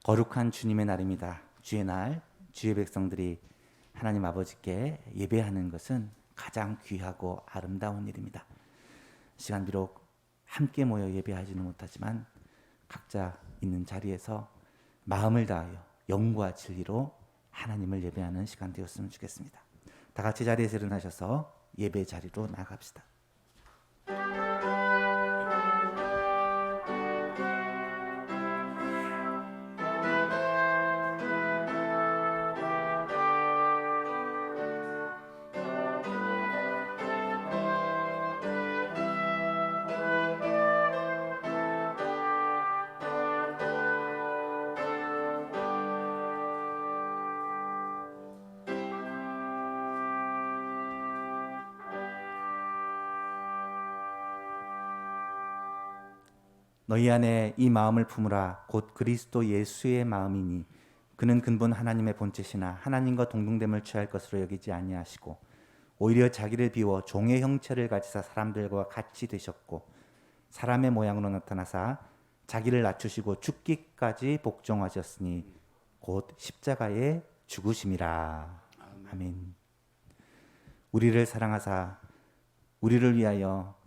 거룩한 주님의 날입니다. 주의 날, 주의 백성들이 하나님 아버지께 예배하는 것은 가장 귀하고 아름다운 일입니다. 시간 비록 함께 모여 예배하지는 못하지만 각자 있는 자리에서 마음을 다하여 영과 진리로 하나님을 예배하는 시간 되었으면 좋겠습니다. 다 같이 자리에서 일어나셔서 예배 자리로 나갑시다. 너희 안에 이 마음을 품으라. 곧 그리스도 예수의 마음이니 그는 근본 하나님의 본체시나 하나님과 동등됨을 취할 것으로 여기지 아니하시고 오히려 자기를 비워 종의 형체를 가지사 사람들과 같이 되셨고 사람의 모양으로 나타나사 자기를 낮추시고 죽기까지 복종하셨으니 곧 십자가에 죽으심이라. 아멘. 우리를 사랑하사 우리를 위하여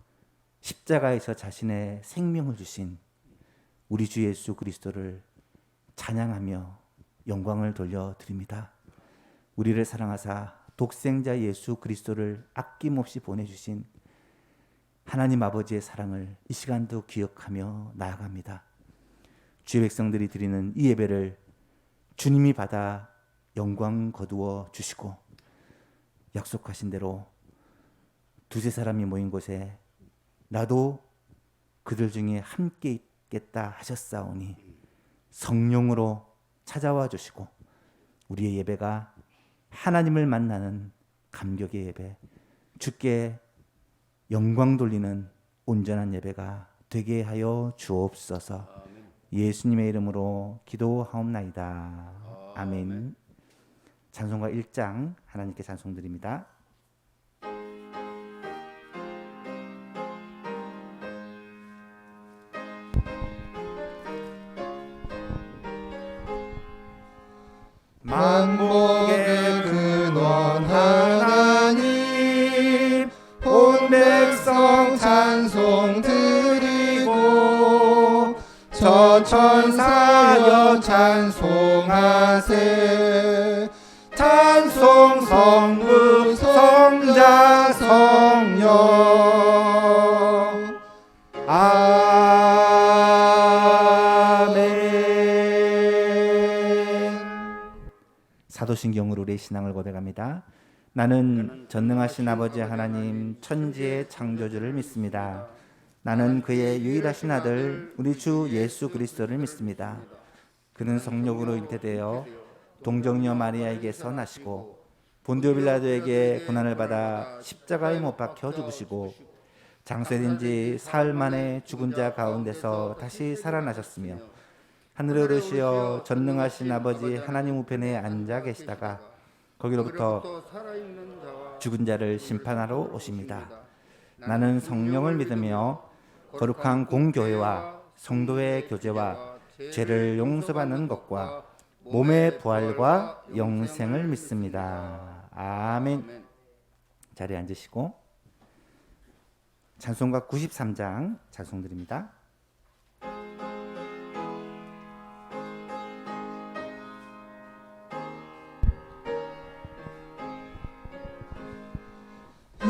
십자가에서 자신의 생명을 주신 우리 주 예수 그리스도를 찬양하며 영광을 돌려드립니다. 우리를 사랑하사 독생자 예수 그리스도를 아낌없이 보내주신 하나님 아버지의 사랑을 이 시간도 기억하며 나아갑니다. 주의 백성들이 드리는 이 예배를 주님이 받아 영광 거두어 주시고 약속하신 대로 두세 사람이 모인 곳에 나도 그들 중에 함께 있겠다 하셨사오니 성령으로 찾아와 주시고 우리의 예배가 하나님을 만나는 감격의 예배, 주께 영광 돌리는 온전한 예배가 되게 하여 주옵소서. 예수님의 이름으로 기도하옵나이다. 아멘. 찬송가 1장 하나님께 찬송드립니다. 만복의 근원 하나님 온 백성 찬송 드리고 저 천사여 찬송하세. 찬송 성부 성자 성령 사도신경으로 우리의 신앙을 고백합니다. 나는 전능하신 아버지 하나님 천지의 창조주를 믿습니다. 나는 그의 유일하신 아들 우리 주 예수 그리스도를 믿습니다. 그는 성령으로 잉태되어 동정녀 마리아에게서 나시고 본디오 빌라도에게 고난을 받아 십자가에 못 박혀 죽으시고 장세된 지 사흘 만에 죽은 자 가운데서 다시 살아나셨으며 하늘에 오르시어 전능하신 아버지 하나님 우편에 앉아 계시다가 거기로부터 죽은 자를 심판하러 오십니다. 나는 성령을 믿으며 거룩한 공교회와 성도의 교제와 죄를 용서받는 것과 몸의 부활과 영생을 믿습니다. 아멘. 자리에 앉으시고 찬송가 93장 찬송드립니다.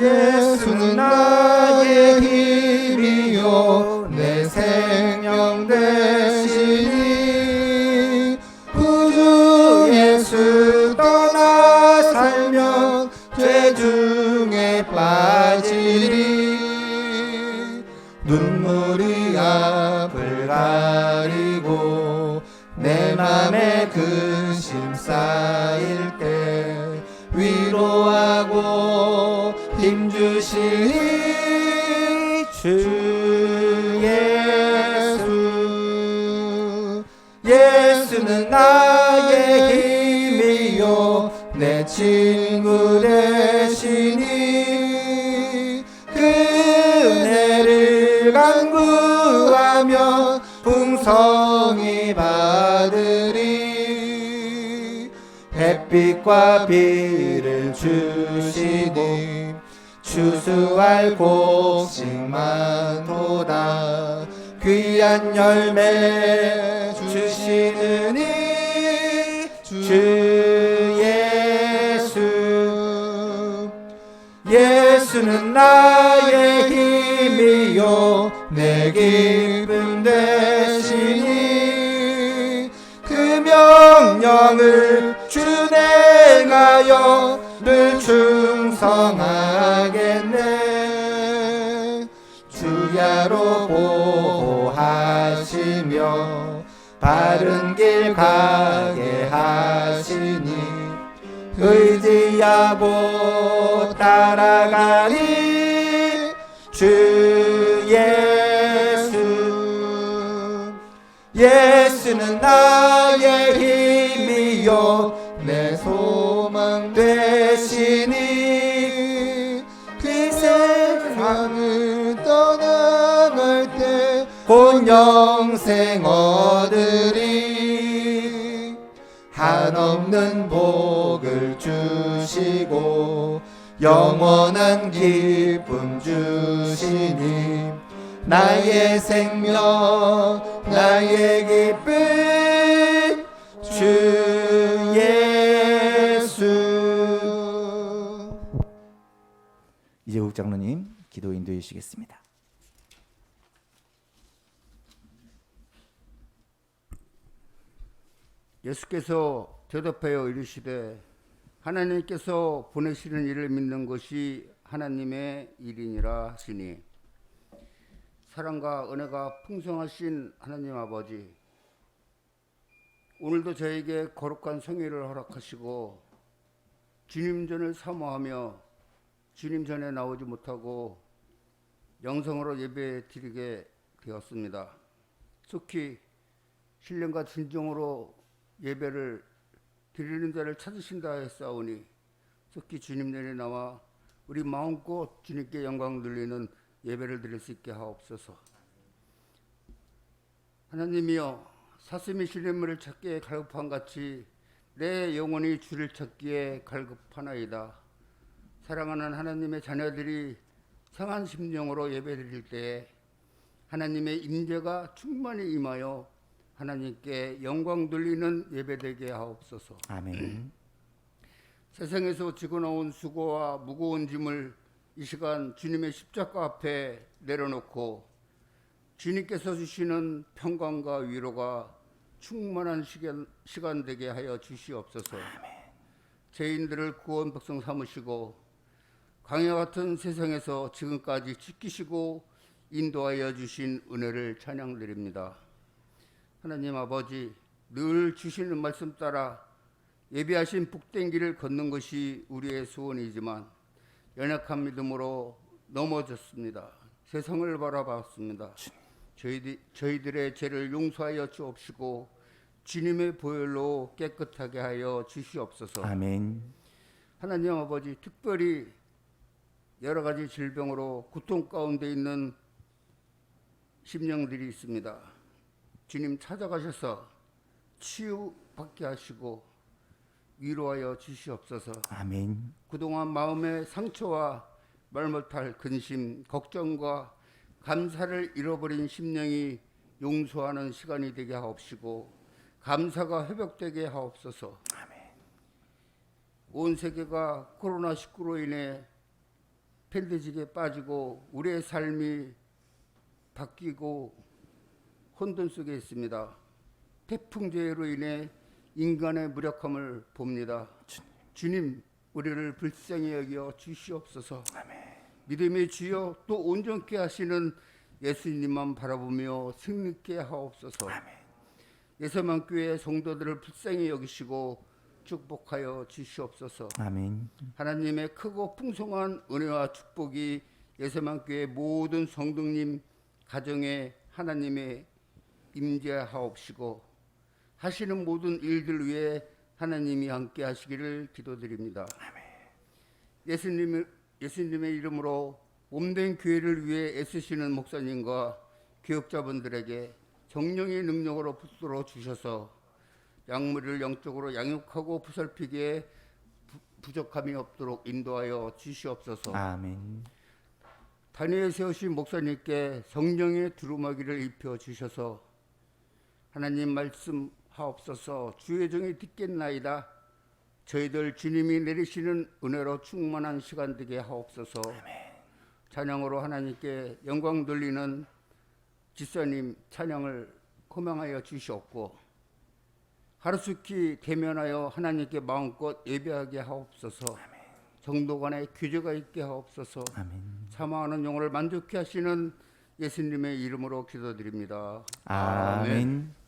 예수는 나의 힘이요 내 생명 되시니 구주 예수 떠나 살면 죄 중에 빠지리. 눈물이 앞을 가리고 내 맘에 근심 쌓일 때 위로하고 힘주시니 주 예수. 예수는 나의 힘이요 내 친구 되시니 그 은혜를 간구하면 풍성히 받으리. 햇빛과 비를 주시니 추수할 곡식만 보다 귀한 열매 주시는 이 주 예수. 예수는 나의 힘이요 내 기쁨 되시니 그 명령을 준행하여 늘 충성하겠네. 주야로 보호하시며 바른 길 가게 하시니 의지하고 따라가니 주 예수. 예수는 나의 힘이요 내 소망 되시니 그 세상을 떠나갈 때 곧 영생 얻으리. 한없는 복을 주시고 영원한 기쁨 주시니 나의 생명 나의 기쁨 주 예수. 이재국 장로님 기도 인도해 주시겠습니다. 예수께서 대답하여 이르시되 하나님께서 보내시는 일을 믿는 것이 하나님의 일이니라 하시니, 사랑과 은혜가 풍성하신 하나님 아버지, 오늘도 저에게 거룩한 성회를 허락하시고 주님 전을 사모하며 주님 전에 나오지 못하고 영성으로 예배 드리게 되었습니다. 속히 신령과 진정으로 예배를 드리는 자를 찾으신다 했사오니 속히 주님 전에 나와 우리 마음껏 주님께 영광 돌리는 예배를 드릴 수 있게 하옵소서. 하나님이여, 사슴이 시냇물을 찾기에 갈급한 같이 내 영혼이 주를 찾기에 갈급하나이다. 사랑하는 하나님의 자녀들이 상한 심령으로 예배 드릴 때에 하나님의 임재가 충만히 임하여 하나님께 영광 돌리는 예배되게 하옵소서. 아멘. 세상에서 지고 나온 수고와 무거운 짐을 이 시간 주님의 십자가 앞에 내려놓고 주님께서 주시는 평강과 위로가 충만한 시간 되게 하여 주시옵소서. 죄인들을 구원 백성 삼으시고 광야 같은 세상에서 지금까지 지키시고 인도하여 주신 은혜를 찬양드립니다. 하나님 아버지, 늘 주시는 말씀 따라 예비하신 복된 길을 걷는 것이 우리의 소원이지만 연약한 믿음으로 넘어졌습니다. 세상을 바라봤습니다. 저희들의 죄를 용서하여 주옵시고 주님의 보혈로 깨끗하게 하여 주시옵소서. 아멘. 하나님 아버지, 특별히 여러 가지 질병으로 고통 가운데 있는 심령들이 있습니다. 주님 찾아가셔서 치유받게 하시고 위로하여 주시옵소서. 아멘. 그동안 마음의 상처와 말 못할 근심, 걱정과 감사를 잃어버린 심령이 용서하는 시간이 되게 하옵시고 감사가 회복되게 하옵소서. 아멘. 온 세계가 코로나19로 인해 팬데믹에 빠지고 우리의 삶이 바뀌고 혼돈 속에 있습니다. 태풍재해로 인해 인간의 무력함을 봅니다. 주님, 우리를 불쌍히 여겨 주시옵소서. 아멘. 믿음의 주여, 또 온전케 하시는 예수님만 바라보며 승리케 하옵소서. 아멘. 예서만교회 성도들을 불쌍히 여기시고 축복하여 주시옵소서. 아멘. 하나님의 크고 풍성한 은혜와 축복이 예서만교회 모든 성도님 가정에 하나님의 임재하옵시고 하시는 모든 일들 위해 하나님이 함께 하시기를 기도드립니다. 예수님의 이름으로 몸된 교회를 위해 애쓰시는 목사님과 교역자분들에게 성령의 능력으로 붙들어 주셔서 양무리를 영적으로 양육하고 부살피기에 부족함이 없도록 인도하여 주시옵소서. 아멘. 단위에 세우신 목사님께 성령의 두루마기를 입혀 주셔서 하나님 말씀하옵소서. 주의 종이 듣겠나이다. 저희들 주님이 내리시는 은혜로 충만한 시간 되게 하옵소서. 찬양으로 하나님께 영광 돌리는 집사님 찬양을 호명하여 주시옵고 하루속히 대면하여 하나님께 마음껏 예배하게 하옵소서. 성도 간에 교제가 있게 하옵소서. 아멘. 사모하는 영혼을 만족케 하시는 예수님의 이름으로 기도드립니다. 아멘.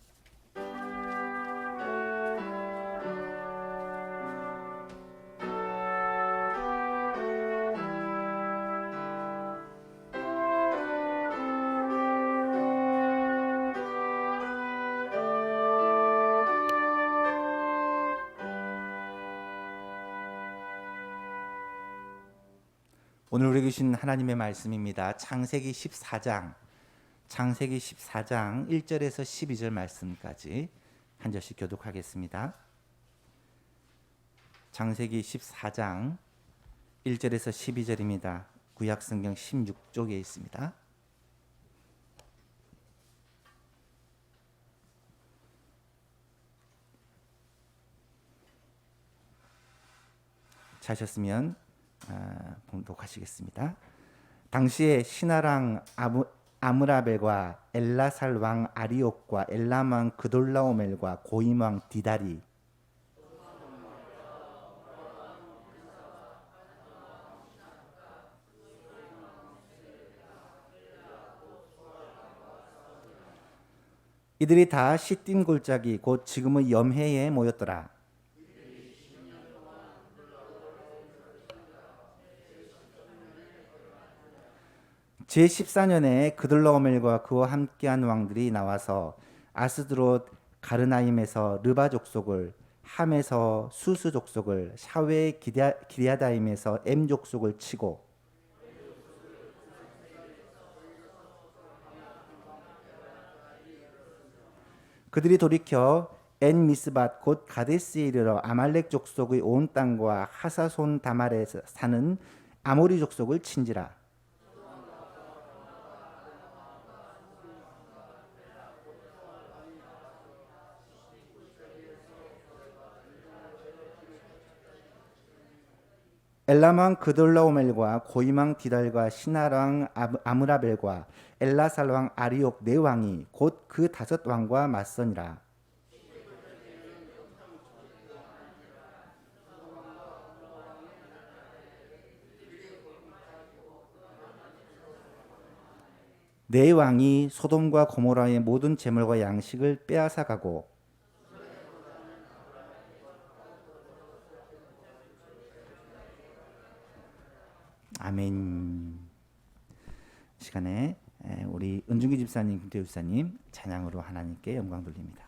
오늘 우리 주신 하나님의 말씀입니다. 창세기 14장 1절에서 12절 말씀까지 한 절씩 교독하겠습니다. 창세기 14장 1절에서 12절입니다. 구약성경 16쪽에 있습니다. 찾으셨으면 봉독하시겠습니다. 당시에 신하랑 아므라벨과 엘라살 왕 아리옥과 엘람 왕 그돌라오멜과 고임 왕 디다리 이들이 다 시딤 골짜기 곧 지금의 염해에 모였더라. 제14년에 그돌라오멜과 그와 함께한 왕들이 나와서 아스드롯 가르나임에서 르바 족속을, 함에서 수스 족속을, 샤웨 기리아다임에서 엠 족속을 치고 그들이 돌이켜 엔 미스밭 곧 가데스에 이르러 아말렉 족속의 온 땅과 하사손 다말에 사는 아모리 족속을 친지라. 엘람 왕 그돌라오멜과 고임 왕 디달과 시날 왕 아므라벨과 엘라살 왕 아리옥 네 왕이 곧 그 다섯 왕과 맞서니라. 네 왕이 소돔과 고모라의 모든 재물과 양식을 빼앗아 가고 아멘. 시간에 우리 은중기 집사님, 김태우 집사님 찬양으로 하나님께 영광 돌립니다.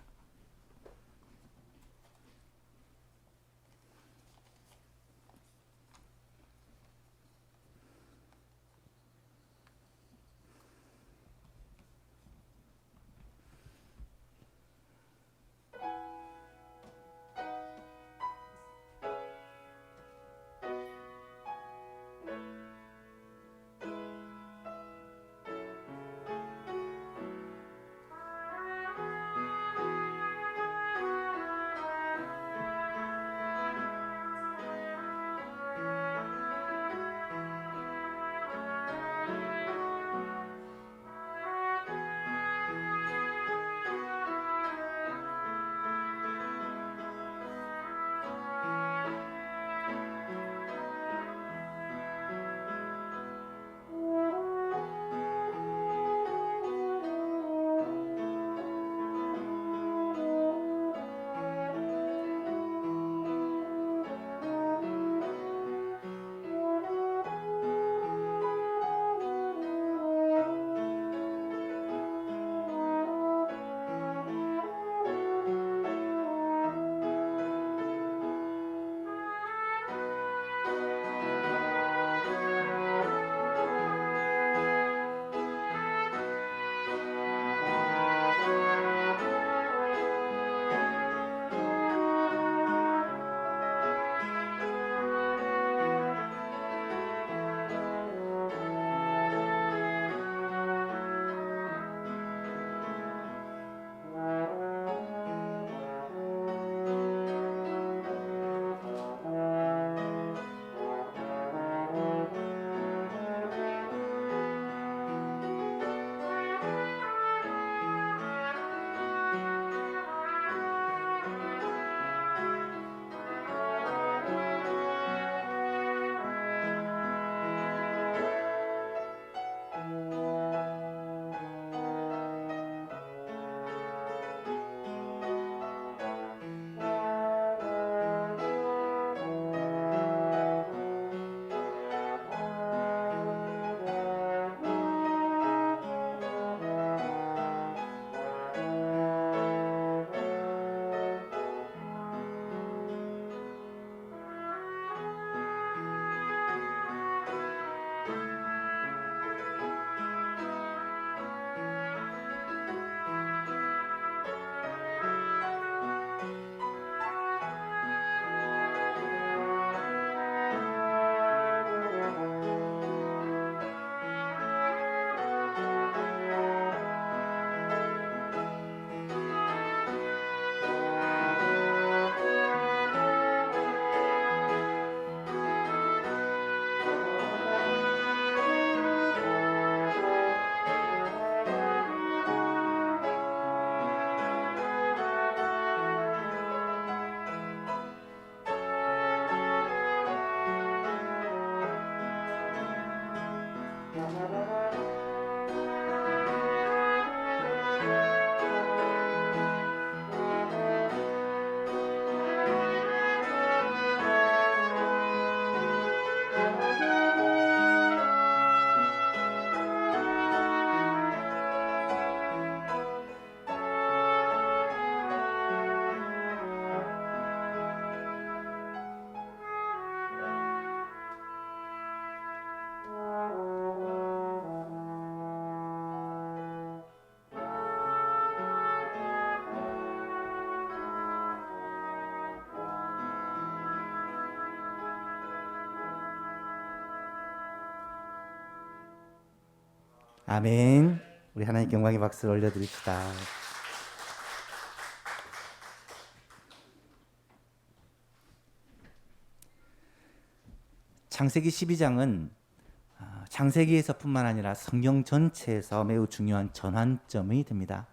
아멘. 우리 하나님 영광의 박수를 올려드립시다. 창세기 12장은 창세기에서뿐만 아니라 성경 전체에서 매우 중요한 전환점이 됩니다.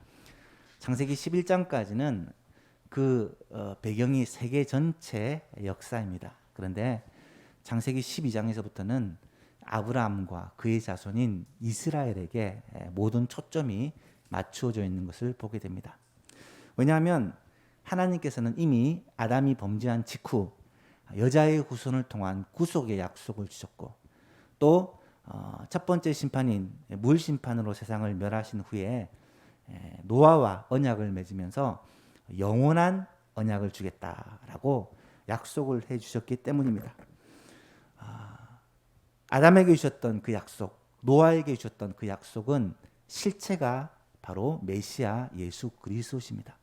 창세기 11장까지는 그 배경이 세계 전체의 역사입니다. 그런데 창세기 12장에서부터는 아브라함과 그의 자손인 이스라엘에게 모든 초점이 맞추어져 있는 것을 보게 됩니다. 왜냐하면 하나님께서는 이미 아담이 범죄한 직후 여자의 후손을 통한 구속의 약속을 주셨고, 또 첫 번째 심판인 물 심판으로 세상을 멸하신 후에 노아와 언약을 맺으면서 영원한 언약을 주겠다라고 약속을 해주셨기 때문입니다. 아담에게 주셨던 그 약속, 노아에게 주셨던 그 약속은 실체가 바로 메시아 예수 그리스도십니다.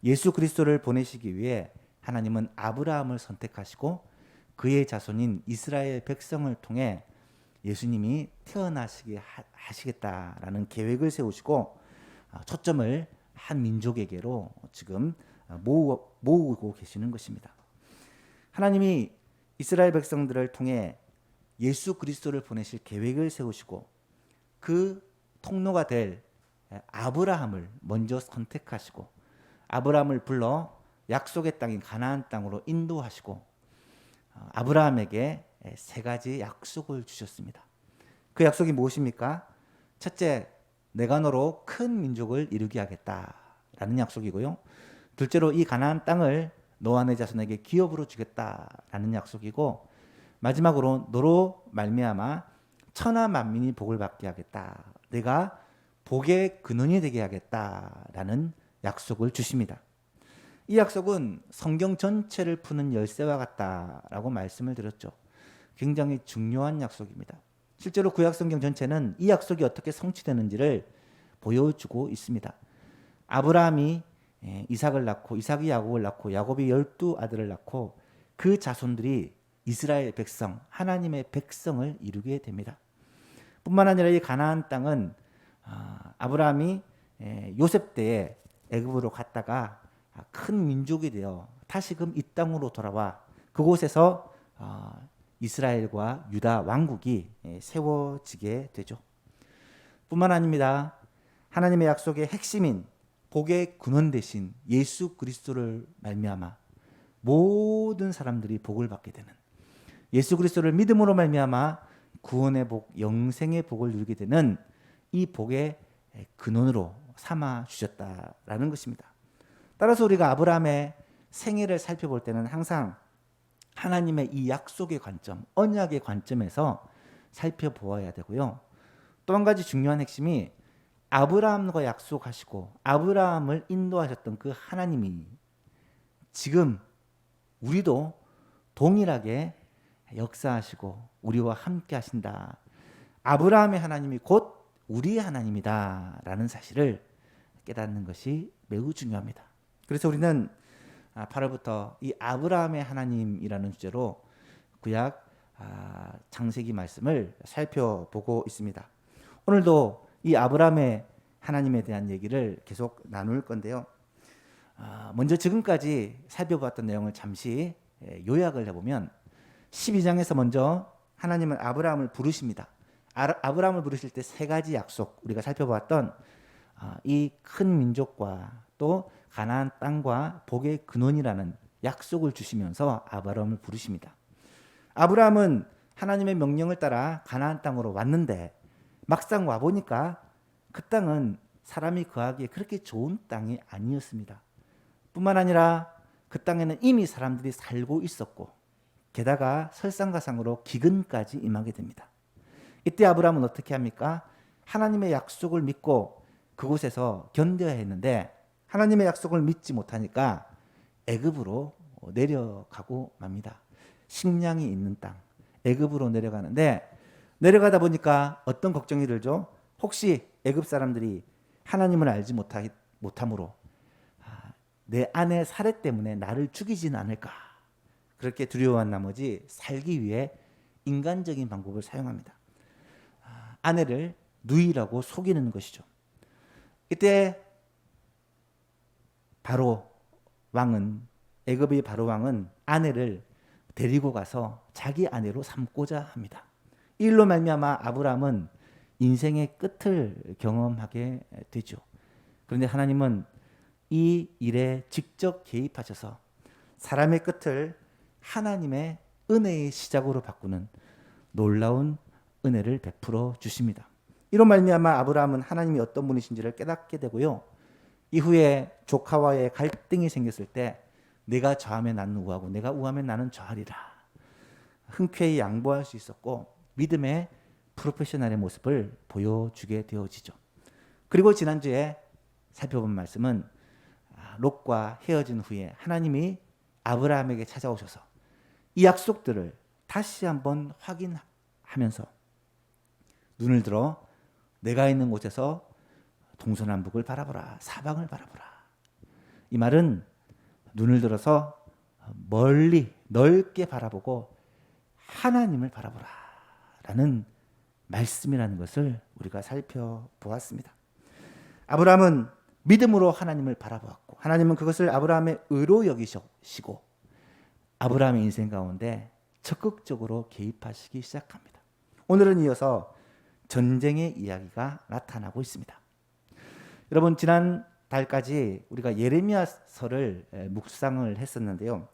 예수 그리스도를 보내시기 위해 하나님은 아브라함을 선택하시고 그의 자손인 이스라엘 백성을 통해 예수님이 태어나시게 하시겠다라는 계획을 세우시고 초점을 한 민족에게로 지금 모으고 계시는 것입니다. 하나님이 이스라엘 백성들을 통해 예수 그리스도를 보내실 계획을 세우시고 그 통로가 될 아브라함을 먼저 선택하시고 아브라함을 불러 약속의 땅인 가나안 땅으로 인도하시고 아브라함에게 세 가지 약속을 주셨습니다. 그 약속이 무엇입니까? 첫째, 내가 너로 큰 민족을 이루게 하겠다라는 약속이고요. 둘째로 이 가나안 땅을 너와 내 자손에게 기업으로 주겠다라는 약속이고, 마지막으로 너로 말미암아 천하 만민이 복을 받게 하겠다. 내가 복의 근원이 되게 하겠다라는 약속을 주십니다. 이 약속은 성경 전체를 푸는 열쇠와 같다라고 말씀을 드렸죠. 굉장히 중요한 약속입니다. 실제로 구약 성경 전체는 이 약속이 어떻게 성취되는지를 보여주고 있습니다. 아브라함이 이삭을 낳고 이삭이 야곱을 낳고 야곱이 12아들을 낳고 그 자손들이 이스라엘 백성, 하나님의 백성을 이루게 됩니다. 뿐만 아니라 이 가나안 땅은 아브라함이 요셉 때에 애굽으로 갔다가 큰 민족이 되어 다시금 이 땅으로 돌아와 그곳에서 이스라엘과 유다 왕국이 세워지게 되죠. 뿐만 아닙니다. 하나님의 약속의 핵심인 복의 근원 되신 예수 그리스도를 말미암아 모든 사람들이 복을 받게 되는, 예수 그리스도를 믿음으로 말미암아 구원의 복, 영생의 복을 누리게 되는 이 복의 근원으로 삼아 주셨다라는 것입니다. 따라서 우리가 아브라함의 생애를 살펴볼 때는 항상 하나님의 이 약속의 관점, 언약의 관점에서 살펴보아야 되고요. 또 한 가지 중요한 핵심이 아브라함과 약속하시고 아브라함을 인도하셨던 그 하나님이 지금 우리도 동일하게 역사하시고 우리와 함께 하신다. 아브라함의 하나님이 곧 우리의 하나님이다라는 사실을 깨닫는 것이 매우 중요합니다. 그래서 우리는 8월부터 이 아브라함의 하나님이라는 주제로 구약 창세기 말씀을 살펴보고 있습니다. 오늘도 이 아브라함의 하나님에 대한 얘기를 계속 나눌 건데요. 먼저 지금까지 살펴봤던 내용을 잠시 요약을 해보면 12장에서 먼저 하나님은 아브라함을 부르십니다. 아브라함을 부르실 때 세 가지 약속, 우리가 살펴봤던 이 큰 민족과 또 가나안 땅과 복의 근원이라는 약속을 주시면서 아브라함을 부르십니다. 아브라함은 하나님의 명령을 따라 가나안 땅으로 왔는데 막상 와보니까 그 땅은 사람이 거하기에 그렇게 좋은 땅이 아니었습니다. 뿐만 아니라 그 땅에는 이미 사람들이 살고 있었고 게다가 설상가상으로 기근까지 임하게 됩니다. 이때 아브라함은 어떻게 합니까? 하나님의 약속을 믿고 그곳에서 견뎌야 했는데 하나님의 약속을 믿지 못하니까 애굽으로 내려가고 맙니다. 식량이 있는 땅 애굽으로 내려가는데 내려가다 보니까 어떤 걱정이 들죠? 혹시 애굽 사람들이 하나님을 알지 못함으로 내 아내 사례 때문에 나를 죽이지는 않을까, 그렇게 두려워한 나머지 살기 위해 인간적인 방법을 사용합니다. 아내를 누이라고 속이는 것이죠. 이때 바로 왕은, 애굽의 바로 왕은 아내를 데리고 가서 자기 아내로 삼고자 합니다. 이 일로 말미암아 아브라함은 인생의 끝을 경험하게 되죠. 그런데 하나님은 이 일에 직접 개입하셔서 사람의 끝을 하나님의 은혜의 시작으로 바꾸는 놀라운 은혜를 베풀어 주십니다. 이로 말미암아 아브라함은 하나님이 어떤 분이신지를 깨닫게 되고요. 이후에 조카와의 갈등이 생겼을 때 내가 저하면 나는 우하고 내가 우하면 나는 저하리라. 흔쾌히 양보할 수 있었고 믿음의 프로페셔널의 모습을 보여주게 되어지죠. 그리고 지난주에 살펴본 말씀은 롯과 헤어진 후에 하나님이 아브라함에게 찾아오셔서 이 약속들을 다시 한번 확인하면서 눈을 들어 내가 있는 곳에서 동서남북을 바라보라, 사방을 바라보라. 이 말은 눈을 들어서 멀리 넓게 바라보고 하나님을 바라보라 라는 말씀이라는 것을 우리가 살펴보았습니다. 아브라함은 믿음으로 하나님을 바라보았고 하나님은 그것을 아브라함의 의로 여기시고 아브라함의 인생 가운데 적극적으로 개입하시기 시작합니다. 오늘은 이어서 전쟁의 이야기가 나타나고 있습니다. 여러분, 지난 달까지 우리가 예레미야서를 묵상을 했었는데요.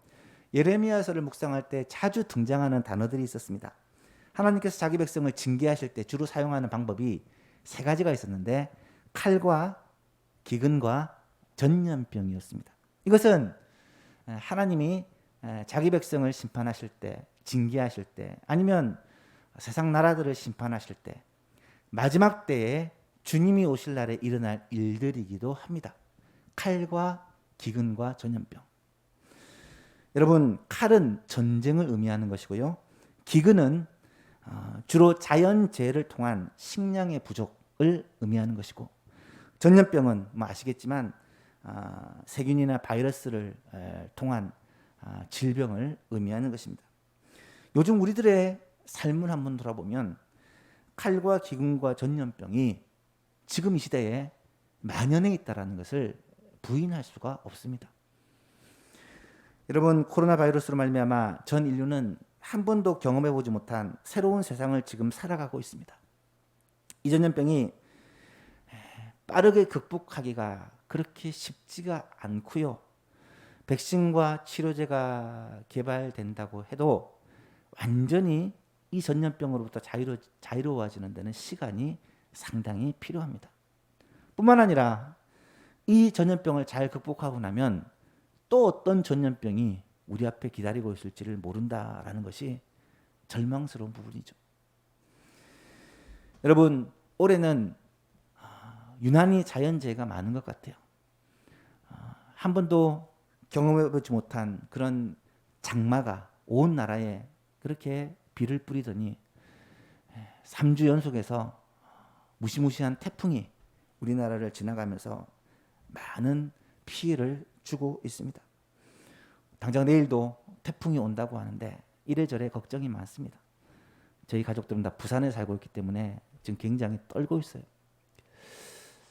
예레미야서를 묵상할 때 자주 등장하는 단어들이 있었습니다. 하나님께서 자기 백성을 징계하실 때 주로 사용하는 방법이 세 가지가 있었는데 칼과 기근과 전염병이었습니다. 이것은 하나님이 자기 백성을 심판하실 때, 징계하실 때, 아니면 세상 나라들을 심판하실 때, 마지막 때에 주님이 오실 날에 일어날 일들이기도 합니다. 칼과 기근과 전염병. 여러분, 칼은 전쟁을 의미하는 것이고요. 기근은 주로 자연재해를 통한 식량의 부족을 의미하는 것이고, 전염병은 뭐 아시겠지만 세균이나 바이러스를 통한 질병을 의미하는 것입니다. 요즘 우리들의 삶을 한번 돌아보면 칼과 기근과 전염병이 지금 이 시대에 만연해 있다는 것을 부인할 수가 없습니다. 여러분, 코로나 바이러스로 말미암아 전 인류는 한 번도 경험해 보지 못한 새로운 세상을 지금 살아가고 있습니다. 이 전염병이 빠르게 극복하기가 그렇게 쉽지가 않고요. 백신과 치료제가 개발된다고 해도 완전히 이 전염병으로부터 자유로워지는 데는 시간이 상당히 필요합니다. 뿐만 아니라 이 전염병을 잘 극복하고 나면 또 어떤 전염병이 우리 앞에 기다리고 있을지를 모른다라는 것이 절망스러운 부분이죠. 여러분, 올해는 유난히 자연재해가 많은 것 같아요. 한 번도 경험해보지 못한 그런 장마가 온 나라에 그렇게 비를 뿌리더니 3주 연속해서 무시무시한 태풍이 우리나라를 지나가면서 많은 피해를 주고 있습니다. 당장 내일도 태풍이 온다고 하는데 이래저래 걱정이 많습니다. 저희 가족들은 다 부산에 살고 있기 때문에 지금 굉장히 떨고 있어요.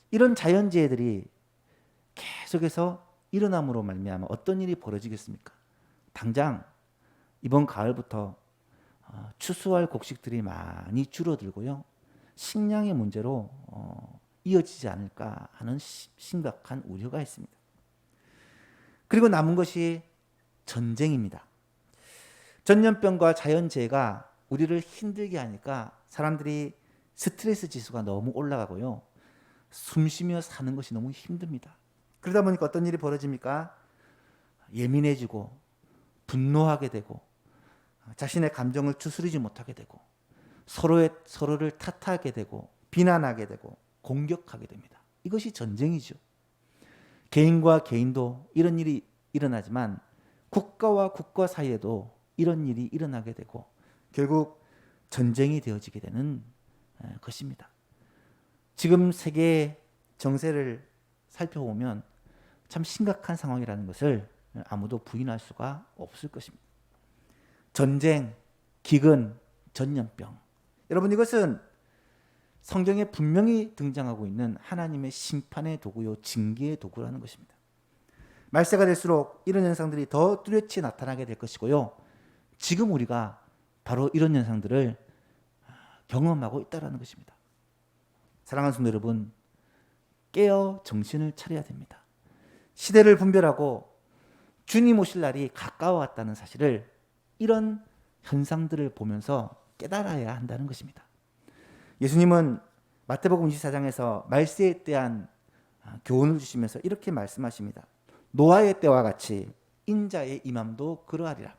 이런 자연재해들이 계속해서 일어남으로 말미암아 어떤 일이 벌어지겠습니까? 당장 이번 가을부터 추수할 곡식들이 많이 줄어들고요. 식량의 문제로 이어지지 않을까 하는 심각한 우려가 있습니다. 그리고 남은 것이 전쟁입니다. 전염병과 자연재해가 우리를 힘들게 하니까 사람들이 스트레스 지수가 너무 올라가고요. 숨쉬며 사는 것이 너무 힘듭니다. 그러다 보니까 어떤 일이 벌어집니까? 예민해지고 분노하게 되고 자신의 감정을 추스리지 못하게 되고 서로를 탓하게 되고 비난하게 되고 공격하게 됩니다. 이것이 전쟁이죠. 개인과 개인도 이런 일이 일어나지만 국가와 국가 사이에도 이런 일이 일어나게 되고 결국 전쟁이 되어지게 되는 것입니다. 지금 세계의 정세를 살펴보면 참 심각한 상황이라는 것을 아무도 부인할 수가 없을 것입니다. 전쟁, 기근, 전염병. 여러분, 이것은 성경에 분명히 등장하고 있는 하나님의 심판의 도구요, 징계의 도구라는 것입니다. 말세가 될수록 이런 현상들이 더 뚜렷이 나타나게 될 것이고요. 지금 우리가 바로 이런 현상들을 경험하고 있다는 것입니다. 사랑하는 성도 여러분, 깨어 정신을 차려야 됩니다. 시대를 분별하고 주님 오실 날이 가까워왔다는 사실을 이런 현상들을 보면서 깨달아야 한다는 것입니다. 예수님은 마태복음 24장에서 말세에 대한 교훈을 주시면서 이렇게 말씀하십니다. 노아의 때와 같이 인자의 임함도 그러하리라.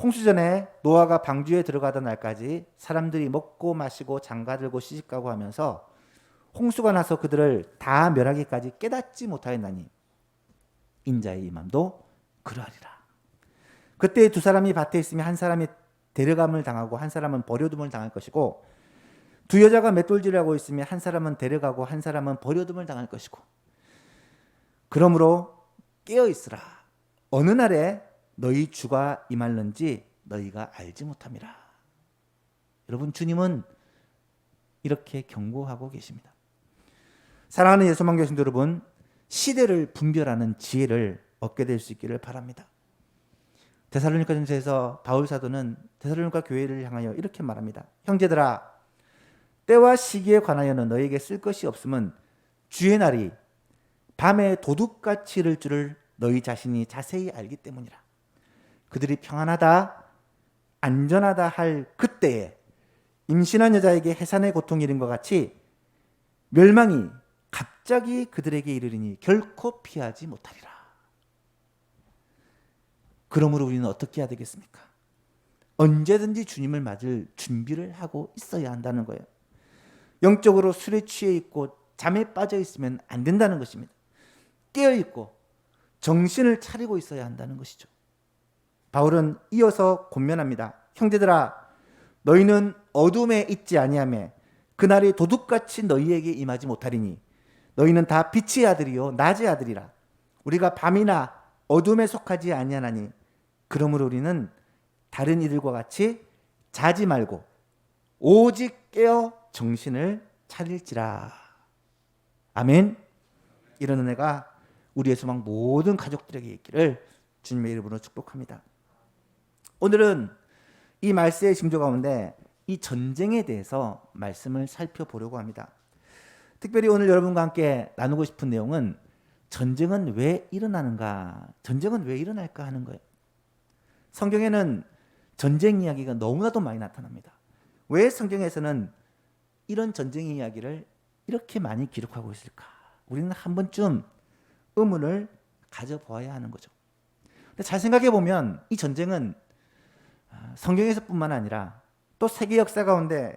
홍수전에 노아가 방주에 들어가던 날까지 사람들이 먹고 마시고 장가들고 시집가고 하면서 홍수가 나서 그들을 다 멸하기까지 깨닫지 못하였나니 인자의 임함도 그러하리라. 그때 두 사람이 밭에 있으면 한 사람이 데려감을 당하고 한 사람은 버려둠을 당할 것이고, 두 여자가 맷돌질을 하고 있으면 한 사람은 데려가고 한 사람은 버려둠을 당할 것이고, 그러므로 깨어 있으라. 어느 날에 너희 주가 임할는지 너희가 알지 못함이라. 여러분, 주님은 이렇게 경고하고 계십니다. 사랑하는 예수만 교신도 여러분, 시대를 분별하는 지혜를 얻게 될 수 있기를 바랍니다. 데살로니가전서에서 바울 사도는 데살로니가 교회를 향하여 이렇게 말합니다. 형제들아, 때와 시기에 관하여는 너에게 쓸 것이 없음은 주의 날이 밤에 도둑같이 이를 줄을 너희 자신이 자세히 알기 때문이라. 그들이 평안하다 안전하다 할 그때에 임신한 여자에게 해산의 고통이 이른 것 같이 멸망이 갑자기 그들에게 이르리니 결코 피하지 못하리라. 그러므로 우리는 어떻게 해야 되겠습니까? 언제든지 주님을 맞을 준비를 하고 있어야 한다는 거예요. 영적으로 술에 취해 있고 잠에 빠져 있으면 안 된다는 것입니다. 깨어 있고 정신을 차리고 있어야 한다는 것이죠. 바울은 이어서 권면합니다. 형제들아, 너희는 어둠에 있지 아니하며 그날이 도둑같이 너희에게 임하지 못하리니 너희는 다 빛의 아들이요 낮의 아들이라. 우리가 밤이나 어둠에 속하지 아니하나니 그러므로 우리는 다른 이들과 같이 자지 말고 오직 깨어 정신을 차릴지라. 아멘. 이런 은혜가 우리의 소망 모든 가족들에게 있기를 주님의 이름으로 축복합니다. 오늘은 이 말세의 징조 가운데 이 전쟁에 대해서 말씀을 살펴보려고 합니다. 특별히 오늘 여러분과 함께 나누고 싶은 내용은 전쟁은 왜 일어나는가, 전쟁은 왜 일어날까 하는 거예요. 성경에는 전쟁 이야기가 너무나도 많이 나타납니다. 왜 성경에서는 이런 전쟁 이야기를 이렇게 많이 기록하고 있을까? 우리는 한 번쯤 의문을 가져보아야 하는 거죠. 근데 잘 생각해 보면 이 전쟁은 성경에서뿐만 아니라 또 세계 역사 가운데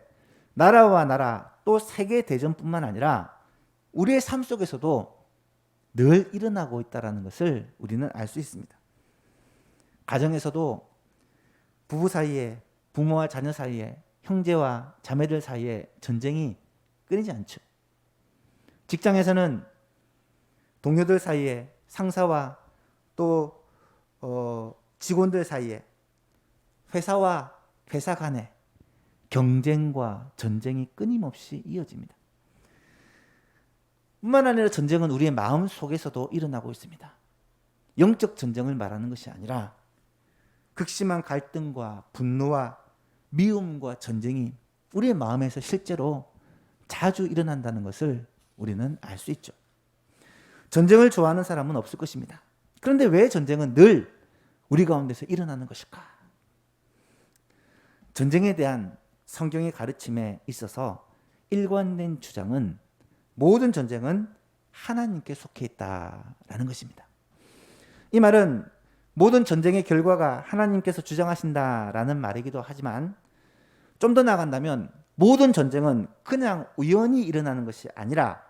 나라와 나라 또 세계 대전뿐만 아니라 우리의 삶 속에서도 늘 일어나고 있다는 것을 우리는 알 수 있습니다. 가정에서도 부부 사이에, 부모와 자녀 사이에, 형제와 자매들 사이에 전쟁이 끊이지 않죠. 직장에서는 동료들 사이에, 상사와 또 직원들 사이에, 회사와 회사 간에 경쟁과 전쟁이 끊임없이 이어집니다. 뿐만 아니라 전쟁은 우리의 마음 속에서도 일어나고 있습니다. 영적 전쟁을 말하는 것이 아니라 극심한 갈등과 분노와 미움과 전쟁이 우리의 마음에서 실제로 자주 일어난다는 것을 우리는 알 수 있죠. 전쟁을 좋아하는 사람은 없을 것입니다. 그런데 왜 전쟁은 늘 우리 가운데서 일어나는 것일까? 전쟁에 대한 성경의 가르침에 있어서 일관된 주장은 모든 전쟁은 하나님께 속해 있다라는 것입니다. 이 말은 모든 전쟁의 결과가 하나님께서 주장하신다라는 말이기도 하지만 좀 더 나아간다면 모든 전쟁은 그냥 우연히 일어나는 것이 아니라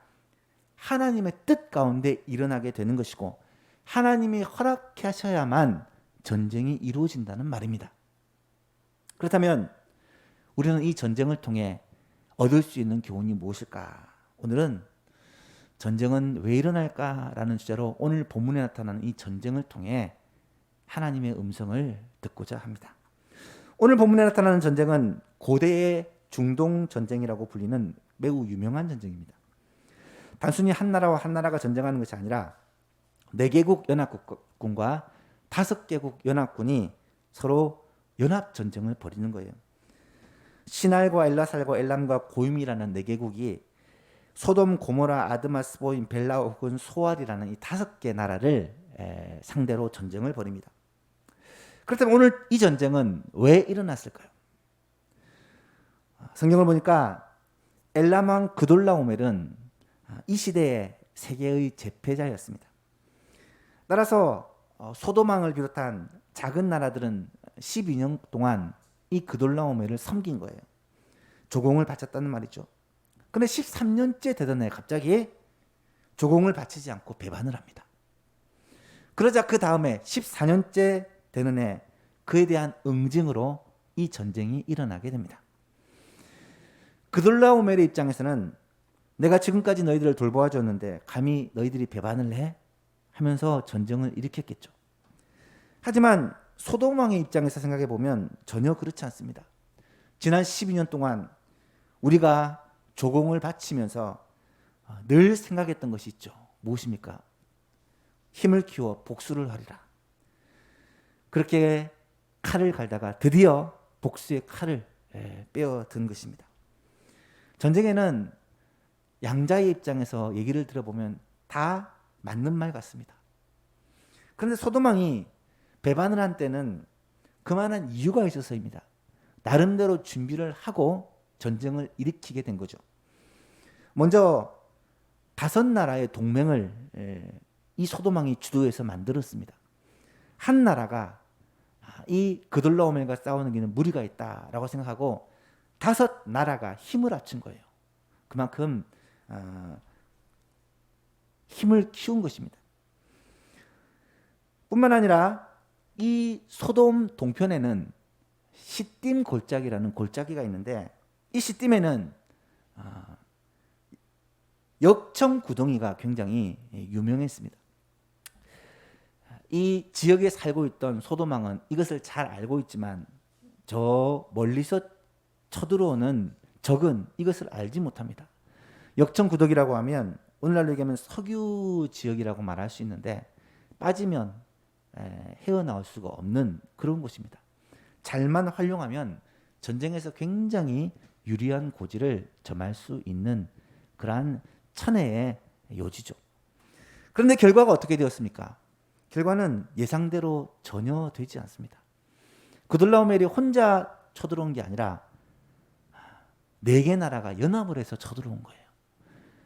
하나님의 뜻 가운데 일어나게 되는 것이고 하나님이 허락하셔야만 전쟁이 이루어진다는 말입니다. 그렇다면 우리는 이 전쟁을 통해 얻을 수 있는 교훈이 무엇일까? 오늘은 전쟁은 왜 일어날까라는 주제로 오늘 본문에 나타나는 이 전쟁을 통해 하나님의 음성을 듣고자 합니다. 오늘 본문에 나타나는 전쟁은 고대의 중동 전쟁이라고 불리는 매우 유명한 전쟁입니다. 단순히 한 나라와 한 나라가 전쟁하는 것이 아니라 4개국 연합국군과 5개국 연합군이 서로 연합 전쟁을 벌이는 거예요. 시날과 엘라살과 엘람과 고임이라는 4개국이 소돔, 고모라, 아드마, 스보임, 벨라 혹은 소알이라는 이 5개 나라를 상대로 전쟁을 벌입니다. 그렇다면 오늘 이 전쟁은 왜 일어났을까요? 성경을 보니까 엘람 왕 그돌라오멜은 이 시대의 세계의 제패자였습니다. 따라서 소돔 왕을 비롯한 작은 나라들은 12년 동안 이 그돌라오멜을 섬긴 거예요. 조공을 바쳤다는 말이죠. 그런데 13년째 되던 해 갑자기 조공을 바치지 않고 배반을 합니다. 그러자 그 다음에 14년째 되는 해 그에 대한 응징으로 이 전쟁이 일어나게 됩니다. 그돌라오멜의 입장에서는 내가 지금까지 너희들을 돌보아줬는데 감히 너희들이 배반을 해? 하면서 전쟁을 일으켰겠죠. 하지만 소돔 왕의 입장에서 생각해 보면 전혀 그렇지 않습니다. 지난 12년 동안 우리가 조공을 바치면서 늘 생각했던 것이 있죠. 무엇입니까? 힘을 키워 복수를 하리라. 그렇게 칼을 갈다가 드디어 복수의 칼을 빼어든 것입니다. 전쟁에는 양자의 입장에서 얘기를 들어보면 다 맞는 말 같습니다. 그런데 소돔 왕이 배반을 한 때는 그만한 이유가 있어서입니다. 나름대로 준비를 하고 전쟁을 일으키게 된 거죠. 먼저 5나라의 동맹을 이 소돔 왕이 주도해서 만들었습니다. 한 나라가 이 그돌라오멜과 싸우는 게는 무리가 있다라고 생각하고 5나라가 힘을 합친 거예요. 그만큼 힘을 키운 것입니다. 뿐만 아니라 이 소돔 동편에는 시딤 골짜기라는 골짜기가 있는데 이 시딤에는 역청 구덩이가 굉장히 유명했습니다. 이 지역에 살고 있던 소돔 왕은 이것을 잘 알고 있지만 저 멀리서 쳐들어오는 적은 이것을 알지 못합니다. 역청 구덩이라고 하면 오늘날로 얘기하면 석유 지역이라고 말할 수 있는데 빠지면 헤어나올 수가 없는 그런 곳입니다. 잘만 활용하면 전쟁에서 굉장히 유리한 고지를 점할 수 있는 그러한 천혜의 요지죠. 그런데 결과가 어떻게 되었습니까? 결과는 예상대로 전혀 되지 않습니다. 그돌라오멜이 혼자 쳐들어온 게 아니라 4개 나라가 연합을 해서 쳐들어온 거예요.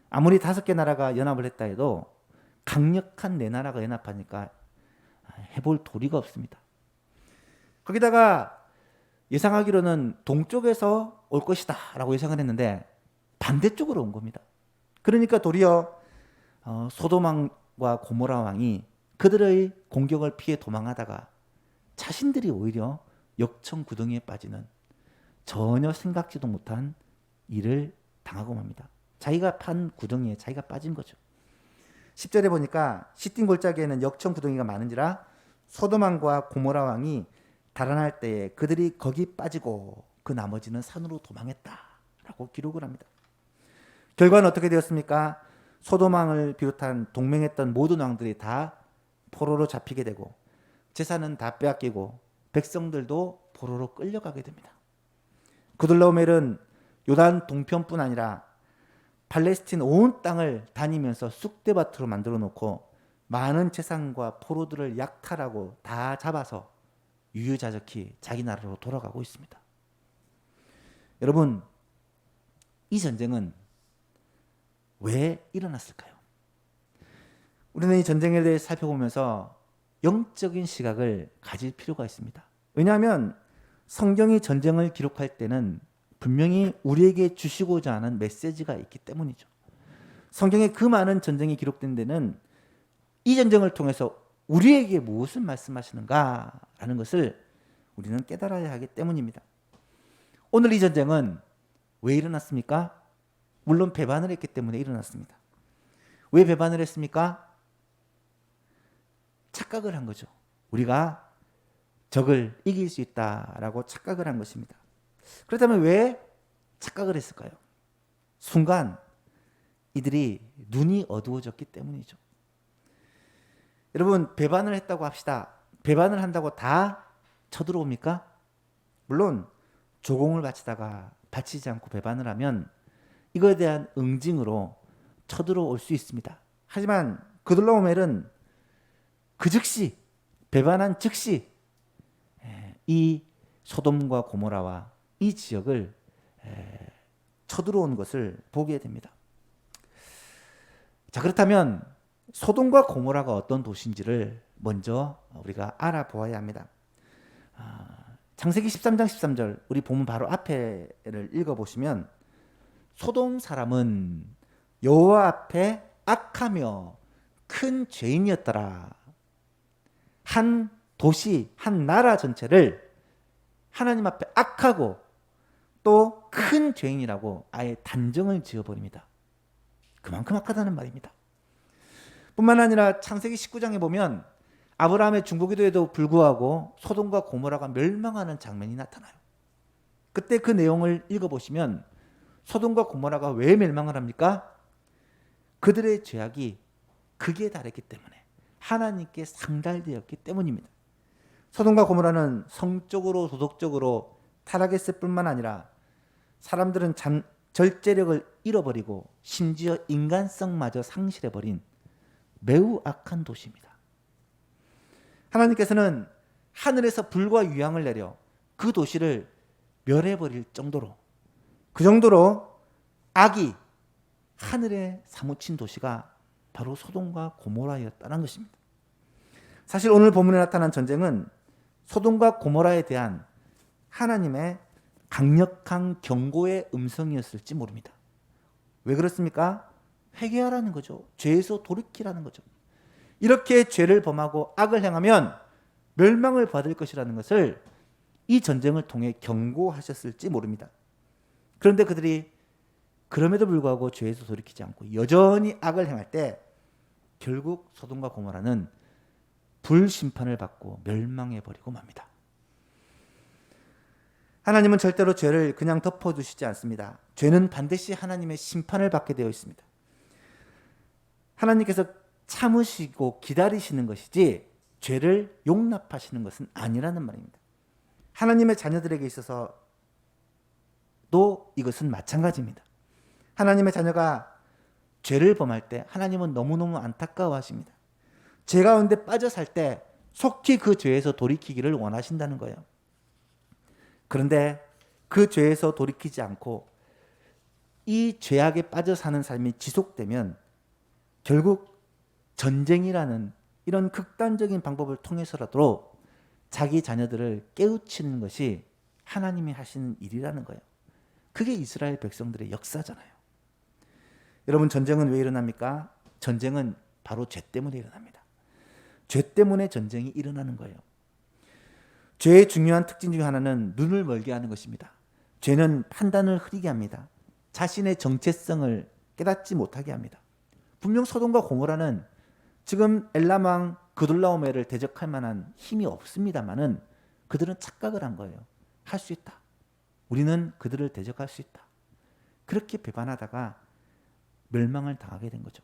아무리 5개 나라가 연합을 했다 해도 강력한 4나라가 연합하니까 해볼 도리가 없습니다. 거기다가 예상하기로는 동쪽에서 올 것이다 라고 예상을 했는데 반대쪽으로 온 겁니다. 그러니까 도리어 소돔 왕과 고모라 왕이 그들의 공격을 피해 도망하다가 자신들이 오히려 역청 구덩이에 빠지는 전혀 생각지도 못한 일을 당하고 맙니다. 자기가 판 구덩이에 자기가 빠진 거죠. 10절에 보니까 시딤 골짜기에는 역청 구덩이가 많은지라 소돔 왕과 고모라 왕이 달아날 때에 그들이 거기 빠지고 그 나머지는 산으로 도망했다라고 기록을 합니다. 결과는 어떻게 되었습니까? 소돔 왕을 비롯한 동맹했던 모든 왕들이 다 포로로 잡히게 되고 재산은 다 빼앗기고 백성들도 포로로 끌려가게 됩니다. 그돌라오멜은 요단 동편뿐 아니라 팔레스틴 온 땅을 다니면서 쑥대밭으로 만들어 놓고 많은 재산과 포로들을 약탈하고 다 잡아서 유유자적히 자기 나라로 돌아가고 있습니다. 여러분, 이 전쟁은 왜 일어났을까요? 우리는 이 전쟁에 대해 살펴보면서 영적인 시각을 가질 필요가 있습니다. 왜냐하면 성경이 전쟁을 기록할 때는 분명히 우리에게 주시고자 하는 메시지가 있기 때문이죠. 성경에 그 많은 전쟁이 기록된 데는 이 전쟁을 통해서 우리에게 무엇을 말씀하시는가라는 것을 우리는 깨달아야 하기 때문입니다. 오늘 이 전쟁은 왜 일어났습니까? 물론 배반을 했기 때문에 일어났습니다. 왜 배반을 했습니까? 착각을 한 거죠. 우리가 적을 이길 수 있다라고 착각을 한 것입니다. 그렇다면 왜 착각을 했을까요? 순간 이들이 눈이 어두워졌기 때문이죠. 여러분, 배반을 했다고 합시다. 배반을 한다고 다 쳐들어옵니까? 물론 조공을 바치다가 바치지 않고 배반을 하면 이거에 대한 응징으로 쳐들어올 수 있습니다. 하지만 그돌라오멜은 그 즉시, 배반한 즉시 이 소돔과 고모라와 이 지역을 쳐들어온 것을 보게 됩니다. 자, 그렇다면 소돔과 고모라가 어떤 도시인지를 먼저 우리가 알아보아야 합니다. 창세기 13장 13절 우리 본문 바로 앞에를 읽어보시면 소돔 사람은 여호와 앞에 악하며 큰 죄인이었더라. 한 도시, 한 나라 전체를 하나님 앞에 악하고 또 큰 죄인이라고 아예 단정을 지어버립니다. 그만큼 악하다는 말입니다. 뿐만 아니라 창세기 19장에 보면 아브라함의 중보기도에도 불구하고 소돔과 고모라가 멸망하는 장면이 나타나요. 그때 그 내용을 읽어보시면 소돔과 고모라가 왜 멸망을 합니까? 그들의 죄악이 극에 달했기 때문에, 하나님께 상달되었기 때문입니다. 소돔과 고모라는 성적으로 도덕적으로 타락했을 뿐만 아니라 사람들은 절제력을 잃어버리고 심지어 인간성마저 상실해버린 매우 악한 도시입니다. 하나님께서는 하늘에서 불과 유황을 내려 그 도시를 멸해버릴 정도로, 그 정도로 악이 하늘에 사무친 도시가 바로 소돔과 고모라였다는 것입니다. 사실 오늘 본문에 나타난 전쟁은 소돔과 고모라에 대한 하나님의 강력한 경고의 음성이었을지 모릅니다. 왜 그렇습니까? 회개하라는 거죠. 죄에서 돌이키라는 거죠. 이렇게 죄를 범하고 악을 행하면 멸망을 받을 것이라는 것을 이 전쟁을 통해 경고하셨을지 모릅니다. 그런데 그들이 그럼에도 불구하고 죄에서 돌이키지 않고 여전히 악을 행할 때 결국 소돔과 고모라는 불심판을 받고 멸망해버리고 맙니다. 하나님은 절대로 죄를 그냥 덮어두시지 않습니다. 죄는 반드시 하나님의 심판을 받게 되어 있습니다. 하나님께서 참으시고 기다리시는 것이지 죄를 용납하시는 것은 아니라는 말입니다. 하나님의 자녀들에게 있어서도 이것은 마찬가지입니다. 하나님의 자녀가 죄를 범할 때 하나님은 너무너무 안타까워하십니다. 죄 가운데 빠져 살 때 속히 그 죄에서 돌이키기를 원하신다는 거예요. 그런데 그 죄에서 돌이키지 않고 이 죄악에 빠져 사는 삶이 지속되면 결국 전쟁이라는 이런 극단적인 방법을 통해서라도 자기 자녀들을 깨우치는 것이 하나님이 하시는 일이라는 거예요. 그게 이스라엘 백성들의 역사잖아요. 여러분, 전쟁은 왜 일어납니까? 전쟁은 바로 죄 때문에 일어납니다. 죄 때문에 전쟁이 일어나는 거예요. 죄의 중요한 특징 중 하나는 눈을 멀게 하는 것입니다. 죄는 판단을 흐리게 합니다. 자신의 정체성을 깨닫지 못하게 합니다. 분명 소돔과 고모라는 지금 엘람 왕 그돌라오멜을 대적할 만한 힘이 없습니다만은 그들은 착각을 한 거예요. 할 수 있다. 우리는 그들을 대적할 수 있다. 그렇게 배반하다가 멸망을 당하게 된 거죠.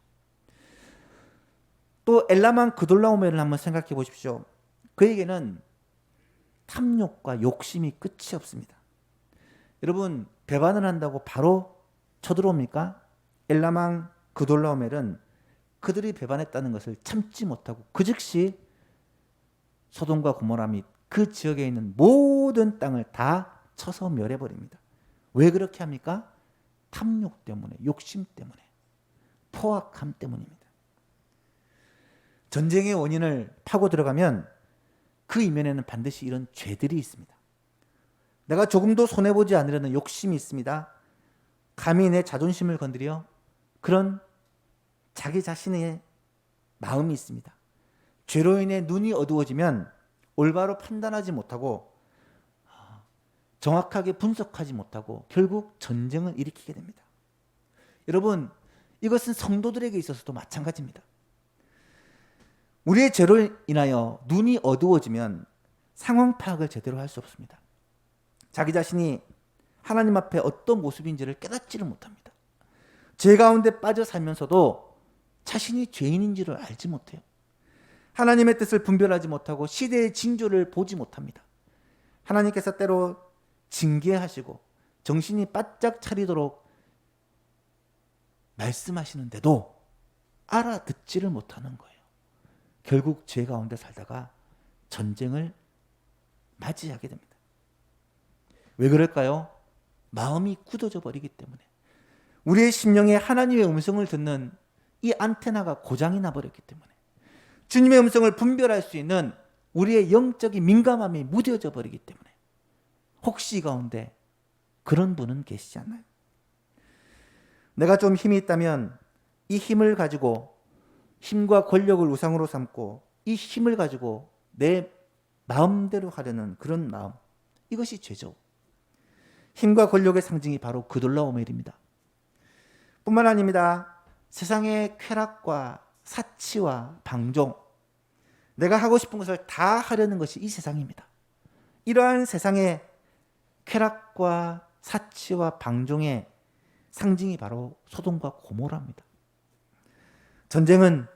또 엘람 왕 그돌라오멜을 한번 생각해 보십시오. 그에게는 탐욕과 욕심이 끝이 없습니다. 여러분, 배반을 한다고 바로 쳐들어옵니까? 엘람 왕 그돌라오멜은 그들이 배반했다는 것을 참지 못하고 그 즉시 소돔과 고모라 및 그 지역에 있는 모든 땅을 다 쳐서 멸해버립니다. 왜 그렇게 합니까? 탐욕 때문에, 욕심 때문에, 포악함 때문입니다. 전쟁의 원인을 파고 들어가면 그 이면에는 반드시 이런 죄들이 있습니다. 내가 조금도 손해보지 않으려는 욕심이 있습니다. 감히 내 자존심을 건드려 그런 자기 자신의 마음이 있습니다. 죄로 인해 눈이 어두워지면 올바로 판단하지 못하고 정확하게 분석하지 못하고 결국 전쟁을 일으키게 됩니다. 여러분, 이것은 성도들에게 있어서도 마찬가지입니다. 우리의 죄로 인하여 눈이 어두워지면 상황 파악을 제대로 할 수 없습니다. 자기 자신이 하나님 앞에 어떤 모습인지를 깨닫지를 못합니다. 죄 가운데 빠져 살면서도 자신이 죄인인지를 알지 못해요. 하나님의 뜻을 분별하지 못하고 시대의 징조를 보지 못합니다. 하나님께서 때로 징계하시고 정신이 바짝 차리도록 말씀하시는데도 알아듣지를 못하는 거예요. 결국 죄 가운데 살다가 전쟁을 맞이하게 됩니다. 왜 그럴까요? 마음이 굳어져 버리기 때문에. 우리의 심령에 하나님의 음성을 듣는 이 안테나가 고장이 나버렸기 때문에. 주님의 음성을 분별할 수 있는 우리의 영적인 민감함이 무뎌져 버리기 때문에. 혹시 이 가운데 그런 분은 계시지 않나요? 내가 좀 힘이 있다면 이 힘을 가지고 힘과 권력을 우상으로 삼고 이 힘을 가지고 내 마음대로 하려는 그런 마음, 이것이 죄죠. 힘과 권력의 상징이 바로 그돌라오멜입니다. 뿐만 아닙니다. 세상의 쾌락과 사치와 방종, 내가 하고 싶은 것을 다 하려는 것이 이 세상입니다. 이러한 세상의 쾌락과 사치와 방종의 상징이 바로 소돔과 고모라입니다. 전쟁은